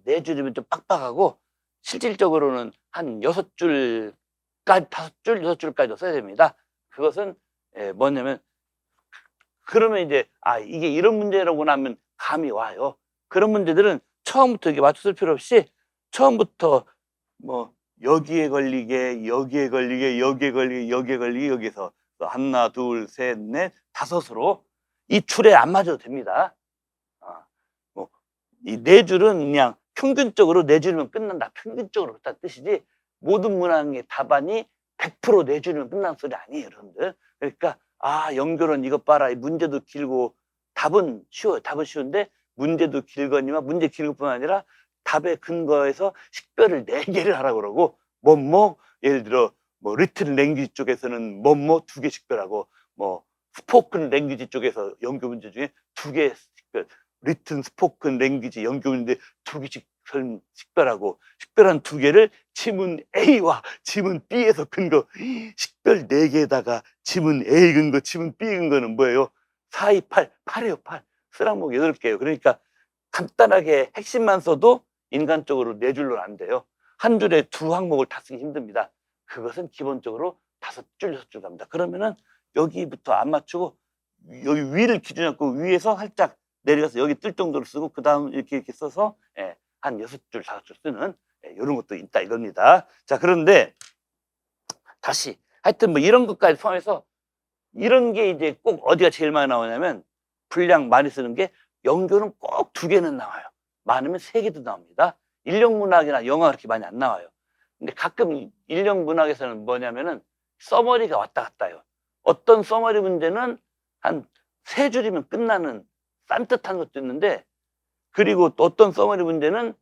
Speaker 1: 네 줄이면 좀 빡빡하고 실질적으로는 한 6줄까지 5줄, 6줄까지도 써야 됩니다. 그것은 뭐냐면 그러면 이제 이게 이런 문제라고 하면 감이 와요. 그런 문제들은 처음부터 이게 맞춰 쓸 필요 없이 처음부터 뭐 여기에 걸리게 여기에 걸리게 여기에 걸리게 여기에 걸리게 여기서 하나 둘 셋 넷 다섯으로 이 줄에 안 맞아도 됩니다. 뭐 이 네 줄은 그냥 평균적으로 네 줄이면 끝난다. 평균적으로 그렇다는 뜻이지 모든 문항의 답안이 100% 네 줄이면 끝나는 소리 아니에요, 여러분들. 그러니까 연결은 이것 봐라. 문제도 길고 답은 쉬워요. 답은 쉬운데 문제도 길거니와 문제 길을 뿐 아니라 답의 근거에서 식별을 4개를 하라고 그러고 뭐뭐 예를 들어 뭐 리틀 랭귀지 쪽에서는 뭐뭐 2개 식별하고 뭐 스포큰 랭귀지 쪽에서 연교 문제 중에 2개 식별, 리튼 스포큰 랭귀지 연교 문제 2개씩 식별하고 식별한 2개를 지문 A와 지문 B에서 근거 식별 4개에다가 지문 A 근거, 지문 B 근거는 뭐예요? 4, 2, 8, 8이에요, 8. 쓰랑목 8개예요. 그러니까 간단하게 핵심만 써도 인간적으로 4줄로 안 돼요. 한 줄에 2항목을 다 쓰기 힘듭니다. 그것은 기본적으로 5줄, 6줄 갑니다. 그러면은 여기부터 안 맞추고 여기 위를 기준 잡고 위에서 살짝 내려가서 여기 뜰 정도로 쓰고 그 다음 이렇게 써서 한 6줄, 5줄 쓰는 이런 것도 있다 이겁니다. 자, 그런데 다시 하여튼 뭐 이런 것까지 포함해서 이런 게 이제 꼭 어디가 제일 많이 나오냐면 분량 많이 쓰는 게 연교는 꼭 2개는 나와요. 많으면 3개도 나옵니다. 인력문학이나 영화 그렇게 많이 안 나와요. 근데 가끔 인력문학에서는 뭐냐면은 서머리가 왔다 갔다 해요. 어떤 서머리 문제는 한 3줄이면 끝나는 딴뜻한 것도 있는데 그리고 또 어떤 서머리 문제는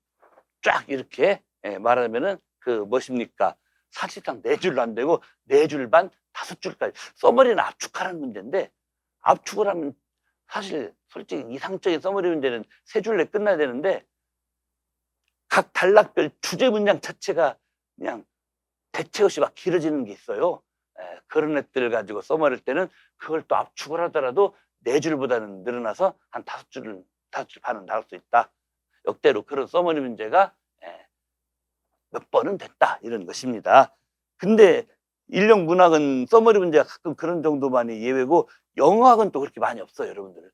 Speaker 1: 쫙 이렇게 말하면은 그 뭐십니까 사실상 4줄로 안 되고 4줄 반, 5줄까지 서머리는 압축하라는 문제인데 압축을 하면 사실 솔직히 이상적인 서머리 문제는 3줄 내에 끝나야 되는데 각 단락별 주제 문장 자체가 그냥 대체 없이 막 길어지는 게 있어요. 그런 애들 가지고 써머릴 때는 그걸 또 압축을 하더라도 4줄보다는 늘어나서 한 5줄 반은 나올 수 있다. 역대로 그런 써머리 문제가 몇 번은 됐다 이런 것입니다. 근데 인력 문학은 써머리 문제가 가끔 그런 정도만이 예외고 영어학은 또 그렇게 많이 없어요, 여러분들.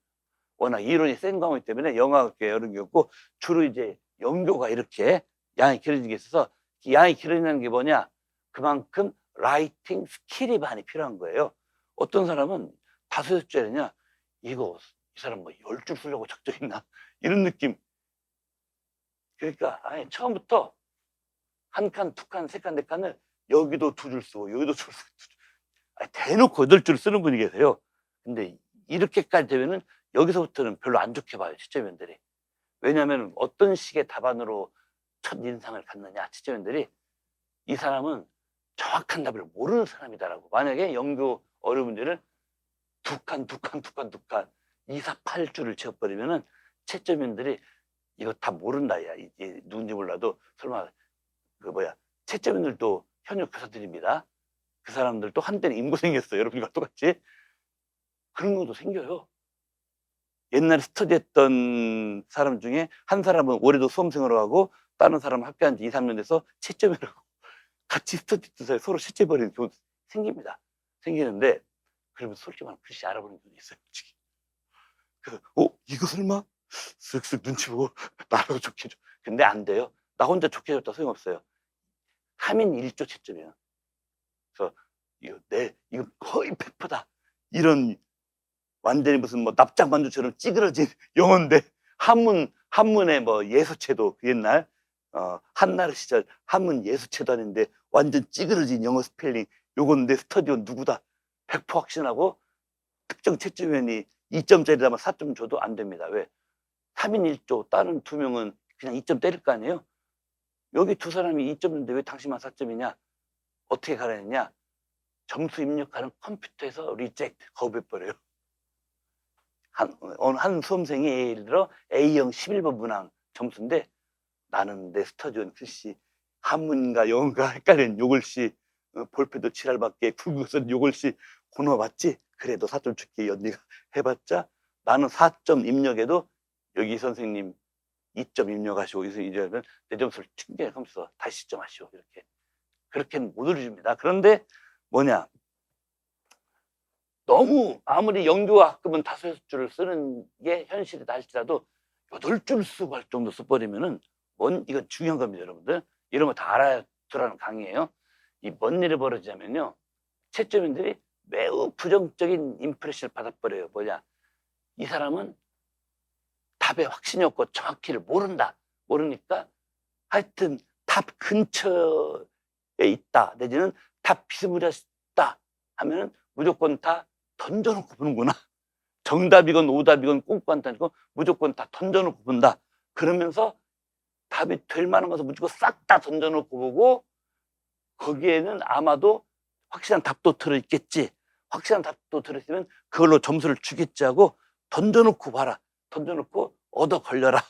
Speaker 1: 워낙 이론이 센 과목이기 때문에 영어학 이런 게 없고 주로 이제 연교가 이렇게 양이 길어지게 있어서 양이 길어지는 게 뭐냐? 그만큼 라이팅 스킬이 많이 필요한 거예요. 어떤 사람은 5, 6줄이냐? 이거 이 사람 뭐 10줄 쓰려고 작정 있나? 이런 느낌. 그러니까 처음부터 한 칸, 2칸, 3칸, 4칸을 여기도 2줄 쓰고 여기도 2줄 쓰고 대놓고 8줄 쓰는 분이 계세요. 근데 이렇게까지 되면은 여기서부터는 별로 안 좋게 봐요, 채점위원들이. 왜냐하면 어떤 식의 답안으로 첫 인상을 갖느냐, 채점위원들이 이 사람은 정확한 답을 모르는 사람이다라고. 만약에 연교 어려운 문제를 두 칸 2, 4, 8줄을 채워버리면은 채점위원들이 이거 다 모른다, 야. 이게 누군지 몰라도 설마 채점위원들도 현역 교사들입니다. 그 사람들도 한때는 인고생이었어요, 여러분과 똑같이. 그런 것도 생겨요. 옛날에 스터디했던 사람 중에 한 사람은 올해도 수험생으로 하고 다른 사람은 학교한 지 2, 3년 돼서 채점이라고 같이 스터디했던 사람이 서로 채점해버리는 경우도 생깁니다. 생기는데, 그러면 솔직히 말하면 글씨 알아보는 분이 있어요, 솔직히. 그래서 이거 설마? 쓱쓱 눈치 보고 나라고 좋게 줘. 근데 안 돼요. 나 혼자 좋게 줬다 소용없어요. 3인 1조 채점이에요. 그래서 이거 거의 100%다. 이런 완전히 무슨 납작만두처럼 찌그러진 영어인데, 한문의 예수체도, 그 옛날 한나라 시절 한문 예수체도 아닌데 완전 찌그러진 영어 스펠링 요건데 스터디온 누구다 100% 확신하고 특정 채점위원이 2점짜리라면 4점 줘도 안 됩니다. 왜? 3인 1조, 다른 2명은 그냥 2점 때릴 거 아니에요? 여기 두 사람이 2점인데 왜 당신만 4점이냐? 어떻게 가르느냐? 점수 입력하는 컴퓨터에서 리젝트, 거부해버려요. 한 수험생이 예를 들어 A형 11번 문항 점수인데, 나는 내 스터디온 글씨 한문과 영어가 헷갈리는 요글씨, 볼펜도 칠할밖에 국어선 요글씨 고노 맞지? 그래, 너 4점 줄게. 언니가 해봤자 나는 4점 입력해도 여기 선생님 2점 입력하시고 이러면 내 점수를 충격하면서 다시 시점하시오. 이렇게. 그렇게는 못 올려줍니다. 그런데 뭐냐, 너무 아무리 연교학급은 5줄을 쓰는 게 현실이다 할지라도 8줄 쓰고 할 정도 써버리면은 이건 중요한 겁니다, 여러분들. 이런 거 다 알아야 두라는 강의예요. 이 뭔 일이 벌어지냐면요, 채점인들이 매우 부정적인 임프레션을 받아버려요. 뭐냐, 이 사람은 답에 확신이 없고 정확히를 모른다. 모르니까 하여튼 답 근처에 있다, 내지는 답 비스무리하다 하면은 무조건 다 던져놓고 보는구나. 정답이건 오답이건 꼼꼼한 아니고 무조건 다 던져놓고 본다. 그러면서 답이 될 만한 것을 무조건 싹 다 던져놓고 보고, 거기에는 아마도 확실한 답도 들어있겠지, 확실한 답도 들어있으면 그걸로 점수를 주겠지 하고 던져놓고 봐라, 던져놓고 얻어 걸려라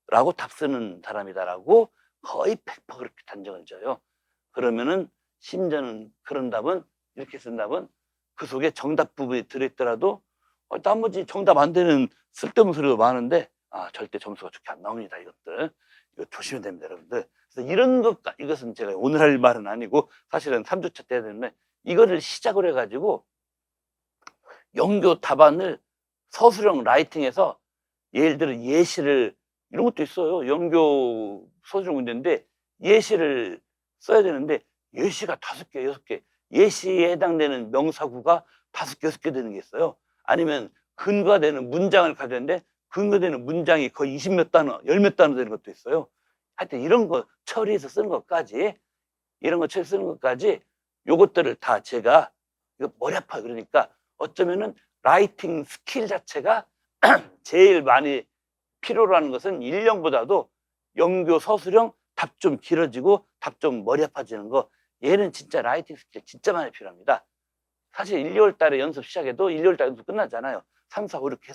Speaker 1: 라고 답 쓰는 사람이다라고 거의 100% 그렇게 단정을 져요. 그러면은 심지어는 그런 답은, 이렇게 쓴 답은 그 속에 정답 부분이 들어있더라도 나머지 정답 안 되는 쓸데없는 소리도 많은데 절대 점수가 좋게 안 나옵니다. 이것들 이거 조심해야 됩니다, 여러분들. 그래서 이런 이것은 제가 오늘 할 말은 아니고 사실은 3주차 때 해야 되는데, 이거를 시작을 해가지고 연교 답안을 서술형 라이팅에서 예를 들어 예시를, 이런 것도 있어요. 연교 서술형 문제인데 예시를 써야 되는데 예시가 5개, 6개, 예시에 해당되는 명사구가 5개, 6개 되는 게 있어요. 아니면 근거가 되는 문장을 가져야 되는데 근거되는 문장이 거의 20몇 단어, 10몇 단어 되는 것도 있어요. 하여튼 이런 거 처리해서 쓰는 것까지, 요것들을 다 제가, 이거 머리 아파요. 그러니까 어쩌면은 라이팅 스킬 자체가 제일 많이 필요로 하는 것은 1년보다도 연교 서술형 답 좀 길어지고 답 좀 머리 아파지는 거, 얘는 진짜 라이팅 스킬 진짜 많이 필요합니다. 사실 1, 2월 달에 연습 시작해도 1, 2월 달에 연습 끝나잖아요. 3, 4, 5 이렇게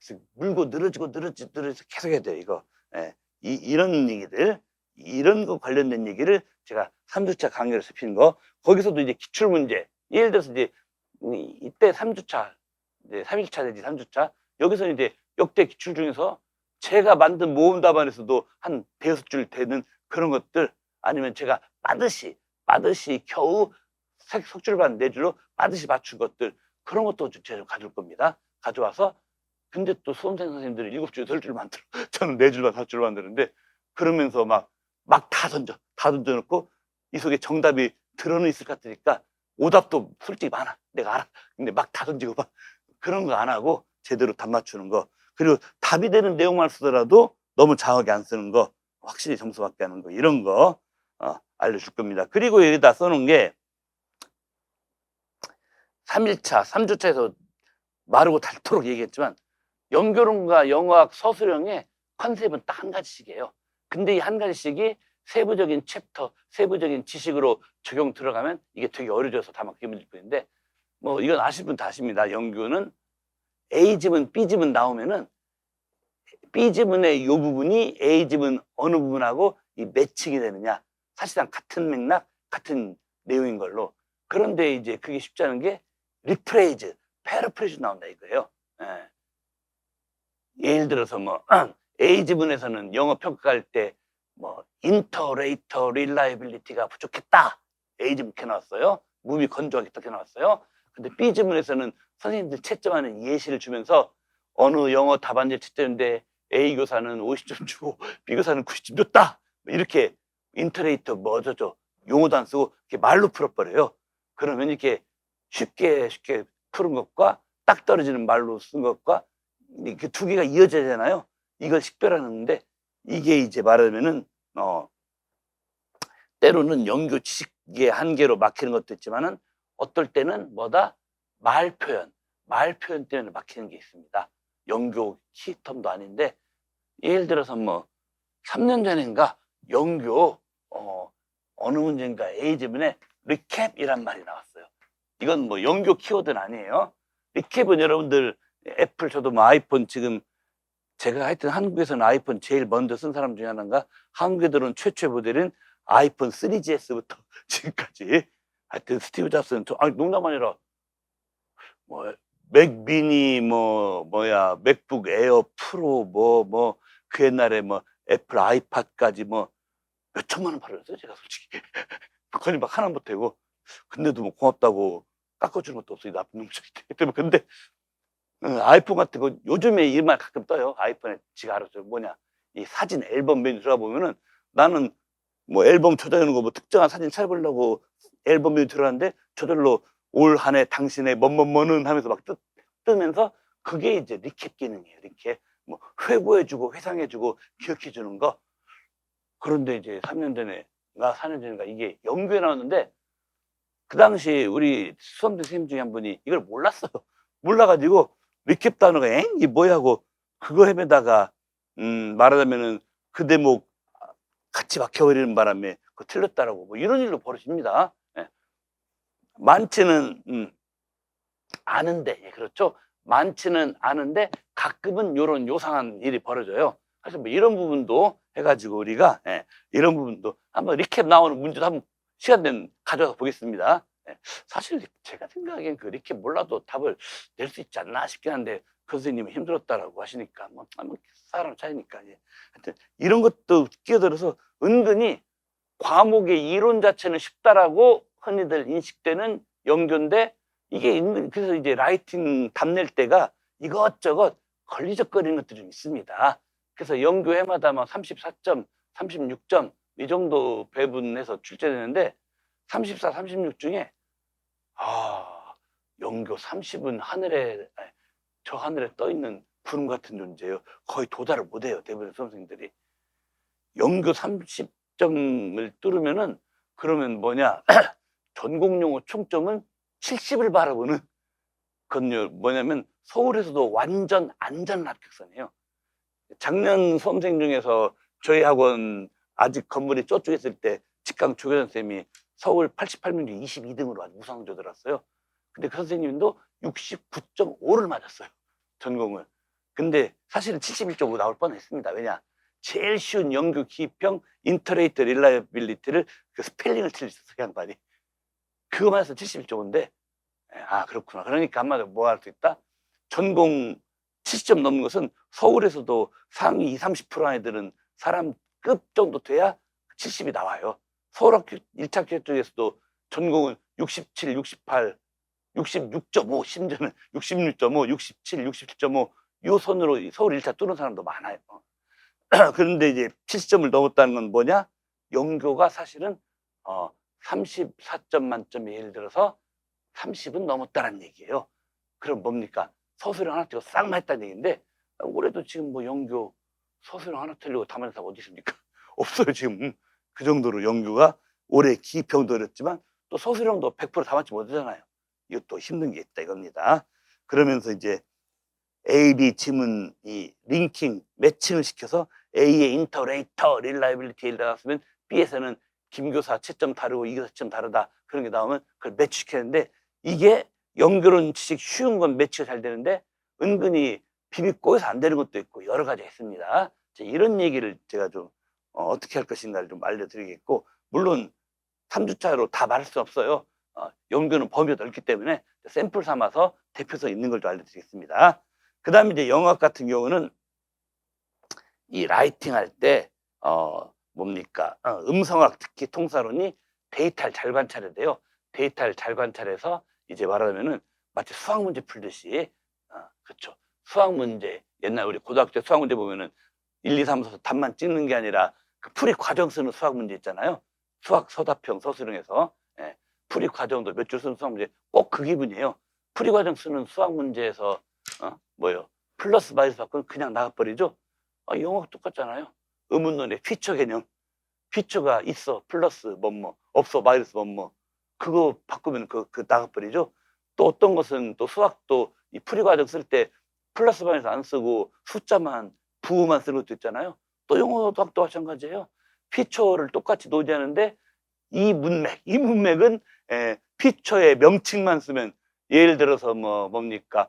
Speaker 1: 계속 물고 늘어지고 계속 해야 돼요, 이거. 예. 이런 얘기들, 이런 거 관련된 얘기를 제가 3주차 강의를 습히는 거, 거기서도 이제 기출문제, 예를 들어서 이제 이때 3주차, 이제 3일차 내지 3주차, 여기서 이제 역대 기출 중에서 제가 만든 모음 답안에서도 한 대여섯 줄 되는 그런 것들, 아니면 제가 빠듯이 겨우 석줄 반 4줄로 빠듯이 맞춘 것들, 그런 것도 제가 가져올 겁니다. 가져와서, 근데 또 수험생 선생님들이 7줄, 8줄 만들어. 저는 4줄만 4줄 만드는데, 그러면서 막 다 던져놓고 이 속에 정답이 들어는 있을 것 같으니까 오답도 솔직히 많아, 내가 알아. 근데 막 다 던지고 막 그런 거 안 하고 제대로 답 맞추는 거, 그리고 답이 되는 내용만 쓰더라도 너무 장하게 안 쓰는 거, 확실히 점수 받게 하는 거, 이런 거 알려줄 겁니다. 그리고 여기다 써놓은 게 3일차, 3주차에서 마르고 닳도록 얘기했지만 연교론과 영어학 서술형의 컨셉은 딱 한 가지씩이에요. 근데 이 한 가지씩이 세부적인 챕터, 세부적인 지식으로 적용 들어가면 이게 되게 어려져서 다막히게 문질 뿐인데, 뭐 이건 아실 분 다 아십니다. 연교는 A지문, B지문 나오면은 B지문의 이 부분이 A지문 어느 부분하고 이 매칭이 되느냐, 사실상 같은 맥락, 같은 내용인 걸로. 그런데 이제 그게 쉽지 않은 게 리프레이즈, 패러프레이즈 나온다 이거예요. 예. 예를 들어서 뭐 A지문에서는 영어 평가할 때 뭐 인터레이터 릴라이빌리티가 부족했다, A지문 이렇게 나왔어요. 무비 건조하게 이렇게 나왔어요. 근데 B지문에서는 선생님들 채점하는 예시를 주면서 어느 영어 답안지 채점인데 A 교사는 50점 주고 B 교사는 90점 줬다, 이렇게 인터레이터 뭐 어쩌죠 용어도 안 쓰고 이렇게 말로 풀어버려요. 그러면 이렇게 쉽게 푸는 것과 딱 떨어지는 말로 쓴 것과 이렇게 두 개가 이어져야잖아요. 이걸 식별하는데, 이게 이제 말하면은 때로는 연교 지식의 한계로 막히는 것도 있지만은 어떨 때는 뭐다, 말 표현 때문에 막히는 게 있습니다. 연교 키텀도 아닌데, 예를 들어서 뭐 3년 전인가 연교 어느 문제인가 A지문에 리캡이란 말이 나왔어요. 이건 뭐 연교 키워드는 아니에요. 리캡은 여러분들 애플, 저도 뭐 아이폰 지금 제가 하여튼 한국에서는 아이폰 제일 먼저 쓴 사람 중에 하나인가, 한국에 들어온 최초의 모델은 아이폰 3GS부터 지금까지 하여튼 스티브 잡스는 아니 농담 아니라 뭐 맥미니 맥북 에어 프로 그 옛날에 뭐 애플 아이팟까지 뭐 몇천만 원 팔았어요 제가 솔직히. 그거는 막 하나 못하고, 근데도 뭐 고맙다고 깎아주는 것도 없어요, 나쁜 놈들이 때문에. 근데 아이폰 같은 거 요즘에 이 말 가끔 떠요. 아이폰에 지가 알아서 뭐냐, 이 사진 앨범 메뉴 들어가 보면은, 나는 뭐 앨범 조작하는 거 뭐 특정한 사진 찾아보려고 앨범 메뉴 들어갔는데 저절로 올 한 해 당신의 뭐는 하면서 막 뜨면서, 그게 이제 리캡 기능이에요. 리캡. 뭐 회고해주고 회상해주고 기억해주는 거. 그런데 이제 3년 전인가 4년 전인가 이게 연구에 나왔는데, 그 당시 우리 수험생 선생님 중에 한 분이 이걸 몰랐어요. 몰라가지고 리캡 단어가 이게 뭐야 하고 그거 헤매다가 말하자면은 그 대목 같이 막혀버리는 바람에 그거 틀렸다라고 뭐 이런 일도 벌어집니다. 예. 많지는 않은데, 예, 그렇죠. 많지는 않은데 가끔은 요런 요상한 일이 벌어져요. 사실 뭐 이런 부분도 해가지고 우리가 이런 부분도 한번 리캡 나오는 문제도 한번 시간 되면 가져가서 보겠습니다. 사실 제가 생각하기엔 그 리캡 몰라도 답을 낼 수 있지 않나 싶긴 한데, 그 선생님이 힘들었다라고 하시니까 뭐 사람 차이니까. 하여튼 이런 것도 끼어들어서 은근히 과목의 이론 자체는 쉽다라고 흔히들 인식되는 연교인데, 이게 그래서 이제 라이팅 답 낼 때가 이것저것 걸리적거리는 것들이 좀 있습니다. 그래서 연교 해마다 막 34점, 36점 이 정도 배분해서 출제되는데, 34, 36 중에 연교 30은 저 하늘에 떠 있는 구름 같은 존재예요. 거의 도달을 못해요, 대부분 수험생들이. 연교 30점을 뚫으면은, 그러면 뭐냐, 전공용어 총점은 70을 바라보는, 그건요 뭐냐면 서울에서도 완전 안전 합격선이에요. 작년 수험생 중에서 저희 학원 아직 건물이 저쪽에 있을 때 직강 조교선 쌤이 서울 88명 중 22등으로 아주 우수상조 들었어요. 근데 그 선생님도 69.5를 맞았어요, 전공을. 근데 사실은 71.5 나올 뻔했습니다. 왜냐, 제일 쉬운 연교 기평 인터레이트 릴라이빌리티를 그 스펠링을 틀렸어요, 그 양반이. 그거 맞아서 71.5인데, 그렇구나. 그러니까 한마디로 뭐 할 수 있다? 전공 70점 넘는 것은 서울에서도 상위 20, 30% 애들은 사람급 정도 돼야 70이 나와요. 서울학교 1차 합격 중에서도 전공은 67, 68, 66.5, 심지어는 66.5, 67, 67.5 요 선으로 서울 1차 뚫은 사람도 많아요. 그런데 이제 70점을 넘었다는 건 뭐냐? 연교가 사실은 34점 만점에 예를 들어서 30은 넘었다는 얘기예요. 그럼 뭡니까? 서술형 하나 틀고 싹 맞았다는 얘기인데, 올해도 지금 뭐 연교 서술형 하나 틀리고 다 맞은 사람 어디 있습니까? 없어요 지금. 그 정도로 연교가 올해 기평도 어렵지만 또 서술형도 100%다 맞지 못하잖아요. 이것도 힘든 게 있다 이겁니다. 그러면서 이제 A, B 지문 이 링킹, 매칭을 시켜서 A의 인터레이터, 릴라이빌리티에 나왔으면 B에서는 김교사 채점 다르고 이교사 채점 다르다. 그런 게 나오면 그걸 매치시켰는데 이게 연결은 지식 쉬운 건 매치가 잘 되는데 은근히 비비꼬여서 안 되는 것도 있고 여러 가지 있습니다. 이런 얘기를 제가 좀 어떻게 할 것인가를 좀 알려드리겠고 물론 3주차로 다 말할 수 없어요. 연구는 범위가 넓기 때문에 샘플 삼아서 대표성 있는 걸 좀 알려드리겠습니다. 그 다음에 이제 영어학 같은 경우는 이 라이팅 할 때, 뭡니까? 음성학 특히 통사론이 데이터를 잘 관찰해야 돼요. 데이터를 잘 관찰해서 이제 말하자면은 마치 수학 문제 풀듯이, 그렇죠. 수학 문제, 옛날 우리 고등학교 때 수학 문제 보면은 1, 2, 3, 4 답만 찍는 게 아니라 그 풀이 과정 쓰는 수학 문제 있잖아요. 수학 서답형 서술형에서. 예. 풀이 과정도 몇 줄 쓰는 수학 문제 꼭 그 기분이에요. 풀이 과정 쓰는 수학 문제에서 뭐요? 플러스 마이너스 바꾸면 그냥 나가버리죠. 영어가 똑같잖아요. 의문론의 피처 개념. 피처가 있어 플러스 뭐뭐 없어 마이너스 뭐뭐 그거 바꾸면 그 나가버리죠. 또 어떤 것은 또 수학도 이 풀이 과정 쓸 때 플러스 마이너스 안 쓰고 숫자만 부호만 쓰는 것도 있잖아요. 또 영어도 마찬가지예요. 피처를 똑같이 노지하는데 이 문맥은 피처의 명칭만 쓰면 예를 들어서 뭡니까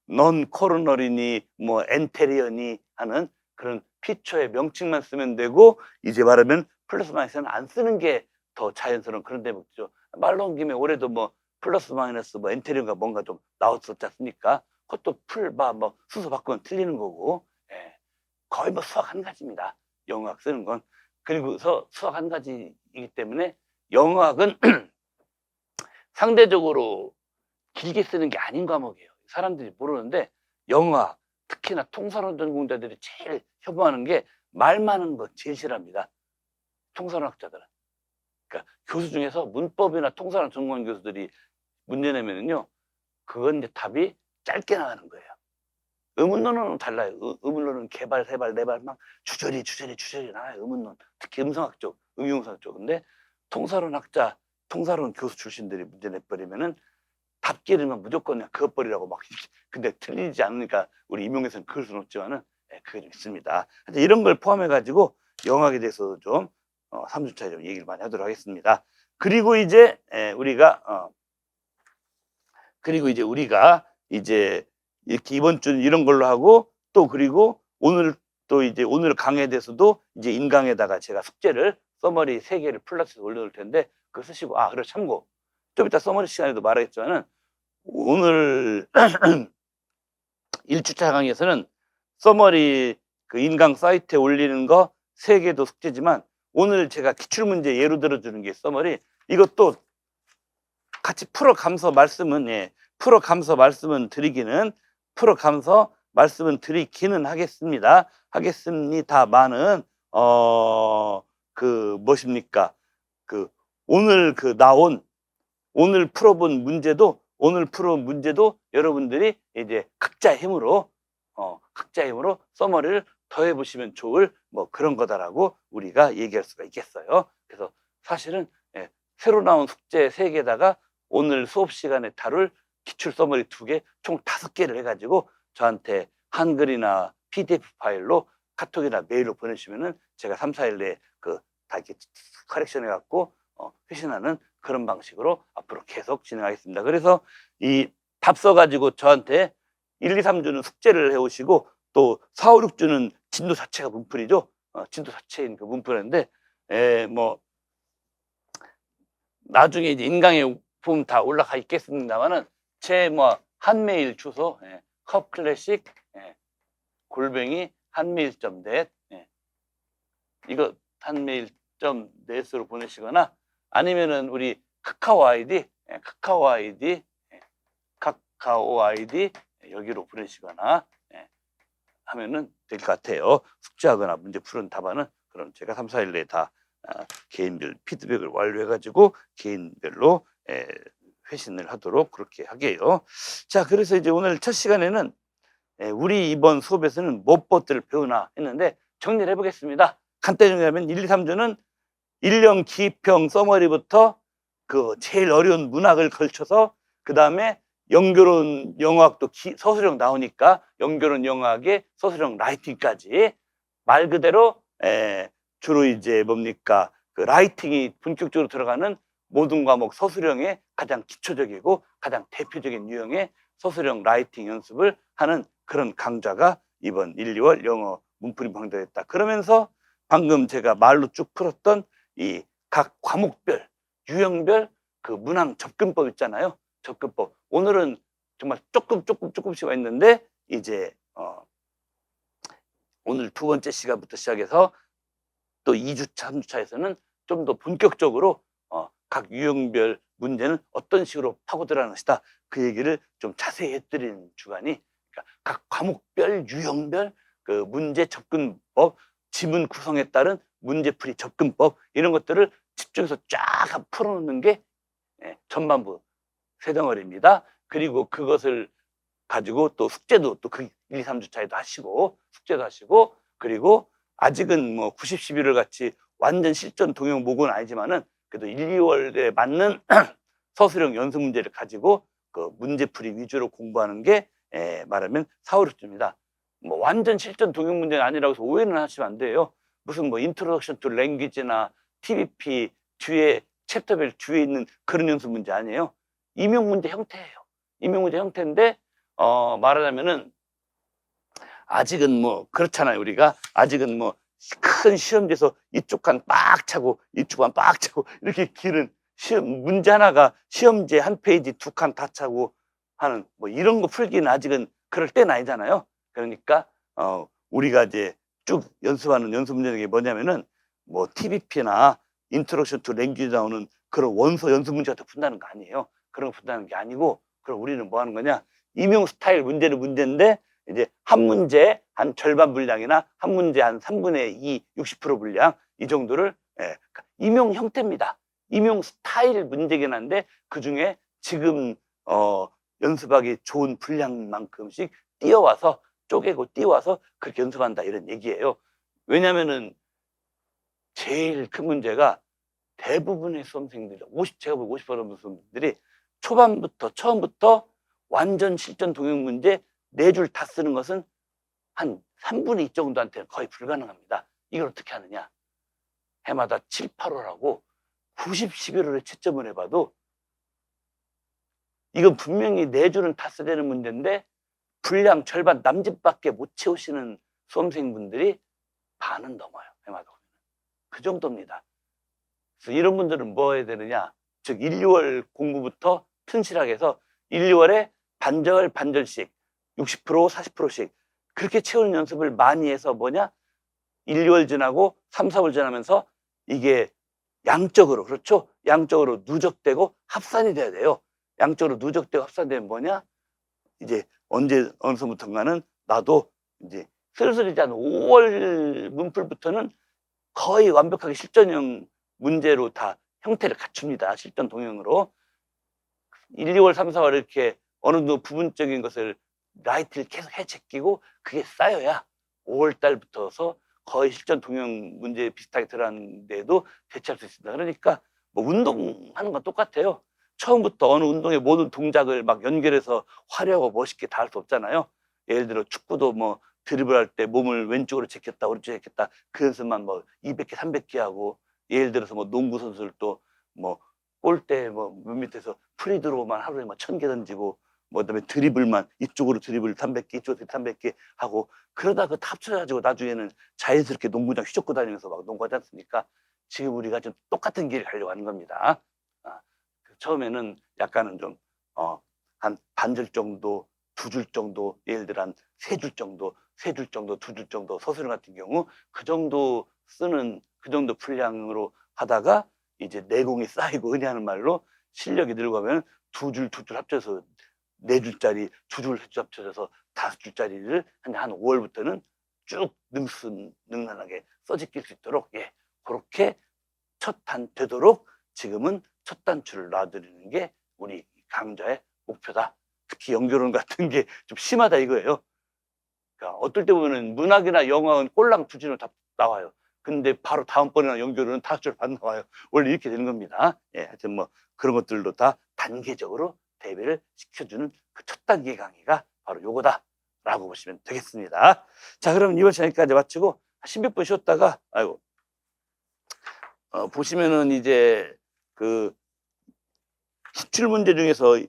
Speaker 1: 넌 코로너리니 엔테리어니 하는 그런 피처의 명칭만 쓰면 되고 이제 말하면 플러스 마이너스는 안 쓰는 게 더 자연스러운 그런 대목이죠. 말 나온 김에 올해도 플러스 마이너스 엔테리어가 뭔가 좀 나왔었지 않습니까? 그것도 수소 바꾸면 틀리는 거고 거의 수학 한 가지입니다. 영어학 쓰는 건. 그리고서 수학 한 가지이기 때문에 영어학은 상대적으로 길게 쓰는 게 아닌 과목이에요. 사람들이 모르는데 영어학, 특히나 통사론 전공자들이 제일 혐오하는 게 말 많은 거 제일 싫어합니다. 통사론학자들은. 그러니까 교수 중에서 문법이나 통사론 전공한 교수들이 문제 내면은요, 그건 이제 답이 짧게 나가는 거예요. 의문론은 달라요. 의문론은 개발, 세발, 네발 막 주저리 나와요. 의문론. 특히 음성학 쪽, 응용성학 쪽. 근데 통사론 학자, 통사론 교수 출신들이 문제 내버리면은 답 기르면 무조건 그냥 그것버리라고 막. 근데 틀리지 않으니까 우리 임용에서는 그럴 수는 없지만은 그게 좀 있습니다. 이런 걸 포함해가지고 영어학에 대해서 좀 3주차에 좀 얘기를 많이 하도록 하겠습니다. 그리고 이제 우리가 이제 이렇게 이번 주는 이런 걸로 하고 또 그리고 오늘 강의에 대해서도 이제 인강에다가 제가 숙제를 서머리 3개를 플러스 올려놓을 텐데 그거 쓰시고 그래 참고 좀 이따 서머리 시간에도 말하겠지만은 오늘 1주차 강의에서는 서머리 그 인강 사이트에 올리는 거 3개도 숙제지만 오늘 제가 기출문제 예로 들어주는 게 서머리 이것도 같이 풀어가면서 말씀은 드리기는 하겠습니다만은 오늘 풀어본 문제도 여러분들이 이제 각자의 힘으로 서머리를 더해 보시면 좋을 그런 거다라고 우리가 얘기할 수가 있겠어요. 그래서 사실은 새로 나온 숙제 3개에다가 오늘 수업 시간에 다룰 기출 서머리 2개, 총 5개를 해가지고 저한테 한글이나 PDF 파일로 카톡이나 메일로 보내주시면은 제가 3, 4일 내에 다 이렇게 커렉션 해갖고 회신하는 그런 방식으로 앞으로 계속 진행하겠습니다. 그래서 이 답 써가지고 저한테 1, 2, 3주는 숙제를 해오시고 또 4, 5, 6주는 진도 자체가 문풀이죠. 진도 자체인 그 문풀인데 나중에 이제 인강에 보면 다 올라가 있겠습니다만은 제 한메일 주소 컵클래식 @한메일.net 이거 한메일.net으로 보내시거나 아니면은 우리 카카오 아이디 여기로 보내시거나 하면은 될 것 같아요. 숙제하거나 문제 푸는 답안은 그럼 제가 3, 4일 내에 다 개인별 피드백을 완료해가지고 개인별로 회신을 하도록 그렇게 하게요. 자, 그래서 이제 오늘 첫 시간에는 우리 이번 수업에서는 무엇들을 배우나 했는데 정리를 해보겠습니다. 간단히 정리하면 1, 2, 3주는 1년 기입형 서머리부터 그 제일 어려운 문학을 걸쳐서 그 다음에 연결혼 영어학도 서술형 나오니까 연결혼 영어학에 서술형 라이팅까지 말 그대로 주로 이제 뭡니까 그 라이팅이 본격적으로 들어가는 모든 과목 서술형의 가장 기초적이고 가장 대표적인 유형의 서술형 라이팅 연습을 하는 그런 강좌가 이번 1, 2월 영어 문풀이 강좌였다. 그러면서 방금 제가 말로 쭉 풀었던 이 각 과목별 유형별 그 문항 접근법 있잖아요. 접근법. 오늘은 정말 조금씩 와 있는데 이제 오늘 두 번째 시간부터 시작해서 또 2주차, 3주차에서는 좀 더 본격적으로 각 유형별 문제는 어떤 식으로 파고들어가는 것이다. 그 얘기를 좀 자세히 해드리는 주간이 그러니까 각 과목별, 유형별 그 문제 접근법, 지문 구성에 따른 문제풀이 접근법 이런 것들을 집중해서 쫙 풀어놓는 게 전반부 세 덩어리입니다. 그리고 그것을 가지고 또 숙제도 또 그 1, 2, 3주차에도 하시고 숙제도 하시고 그리고 아직은 뭐 90, 11월 같이 완전 실전 동영 모국은 아니지만은 그래도 1, 2월에 맞는 서술형 연습 문제를 가지고 그 문제풀이 위주로 공부하는 게 말하면 4, 5, 6주입니다. 뭐 완전 실전 동영 문제가 아니라고 해서 오해는 하시면 안 돼요. 무슨 뭐 인트로덕션 투 랭귀지나 TBP 뒤에 챕터별 뒤에 있는 그런 연습 문제 아니에요. 임용 문제 형태예요. 임용 문제 형태인데 말하자면은 아직은 뭐 그렇잖아요. 우리가 아직은 뭐 큰 시험지에서 이쪽 간 빡 차고 이쪽 간 빡 차고 이렇게 길은 시험 문제 하나가 시험지 한 페이지 두 칸 다 차고 하는 뭐 이런 거 풀기는 아직은 그럴 때는 아니잖아요. 그러니까 우리가 이제 쭉 연습하는 연습 문제는 뭐냐면은 뭐 TBP나 인트로덕션 투 랭귀지 나오는 그런 원서 연습 문제 같은 거 푼다는 거 아니에요. 그런 거 푼다는 게 아니고 그럼 우리는 뭐 하는 거냐? 임용 스타일 문제는 문제인데 이제 한 문제 한 절반 분량이나 한 문제 한 3분의 2, 60% 분량 이 정도를 임용 형태입니다. 임용 스타일 문제긴 한데 그중에 지금 연습하기 좋은 분량만큼씩 띄어와서 쪼개고 띄어와서 그렇게 연습한다 이런 얘기예요. 왜냐면은 제일 큰 문제가 대부분의 수험생들이 제가 보기 50% 수험생들이 초반부터 처음부터 완전 실전 동영 문제 4줄 다 쓰는 것은 한 3분의 2 정도한테는 거의 불가능합니다. 이걸 어떻게 하느냐? 해마다 7, 8월하고 90, 11월에 채점을 해봐도 이건 분명히 4줄은 다 써야 되는 문제인데 분량 절반 남짓밖에 못 채우시는 수험생분들이 반은 넘어요. 해마다. 그 정도입니다. 그래서 이런 분들은 뭐 해야 되느냐? 즉 1, 2월 공부부터 튼실하게 해서 1, 2월에 반절씩 60%, 40%씩 그렇게 채우는 연습을 많이 해서 뭐냐? 1, 2월 지나고 3, 4월 지나면서 이게 양적으로 그렇죠? 양적으로 누적되고 합산이 돼야 돼요. 양적으로 누적되고 합산되면 뭐냐? 이제 언제 어느 순부터인가는 나도 이제 슬슬 한 5월 문풀부터는 거의 완벽하게 실전형 문제로 다 형태를 갖춥니다. 실전 동형으로 1, 2월, 3, 4월 이렇게 어느 정도 부분적인 것을 라이트를 계속 해제끼고 그게 쌓여야 5월 달부터서 거의 실전 동형 문제 비슷하게 들어가는데도 대체할 수 있습니다. 그러니까 뭐 운동하는 건 똑같아요. 처음부터 어느 운동의 모든 동작을 막 연결해서 화려하고 멋있게 다 할 수 없잖아요. 예를 들어 축구도 뭐 드리블할 때 몸을 왼쪽으로 제꼈다 오른쪽으로 제꼈다 그 연습만 뭐 200개 300개 하고 예를 들어서 뭐 농구 선수들도 뭐 골대 뭐 몇 밑에서 프리드로만 하루에 뭐 1000개 던지고 뭐 그다음에 드리블만 이쪽으로 드리블 300개 이쪽으로 300개 하고 그러다 그 합쳐가지고 나중에는 자연스럽게 농구장 휘젓고 다니면서 막 농구하지 않습니까? 지금 우리가 좀 똑같은 길을 가려고 하는 겁니다. 처음에는 약간은 좀 한 반절 정도 2줄 정도 예를 들어 한 3줄 정도 3줄 정도 2줄 정도 서술형 같은 경우 그 정도 쓰는 그 정도 분량으로 하다가 이제 내공이 쌓이고 흔히 하는 말로 실력이 늘어가면 2줄 합쳐서 4줄짜리 2줄 합쳐서 5줄짜리를 한 5월부터는 쭉 능선능란하게 써지킬 수 있도록 그렇게 첫 단 되도록 지금은 첫 단추를 놔드리는 게 우리 강좌의 목표다. 특히 연결론 같은 게 좀 심하다 이거예요. 그러니까 어떨 때 보면은 문학이나 영어는 꼴랑 투지로 다 나와요. 근데 바로 다음번에나 연결은 다줄 안 나와요. 원래 이렇게 되는 겁니다. 하여튼 뭐 그런 것들도 다 단계적으로 대비를 시켜주는 그 첫 단계 강의가 바로 요거다라고 보시면 되겠습니다. 자, 그럼 이번 시간 여기까지 마치고 10몇 분 쉬었다가, 아이고, 보시면은 이제 그 기출문제 중에서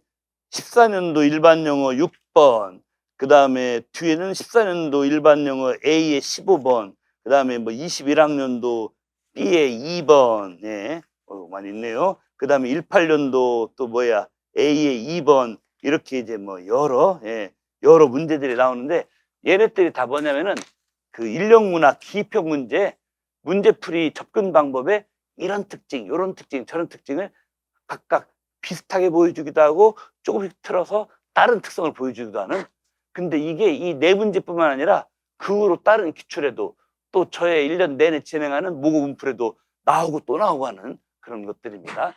Speaker 1: 14년도 일반 영어 6번, 그 다음에 뒤에는 14년도 일반 영어 A의 15번, 그 다음에 뭐 21학년도 B의 2번, 예, 많이 있네요. 그 다음에 18년도 또 뭐야, A의 2번, 이렇게 이제 뭐 여러 문제들이 나오는데, 얘네들이 다 뭐냐면은 그 인력문학 기입형 문제풀이 접근 방법에 이런 특징, 이런 특징, 저런 특징을 각각 비슷하게 보여주기도 하고 조금씩 틀어서 다른 특성을 보여주기도 하는, 근데 이게 이 네 문제뿐만 아니라 그 후로 다른 기출에도 또 저의 1년 내내 진행하는 모국 문풀에도 나오고 또 나오고 하는 그런 것들입니다.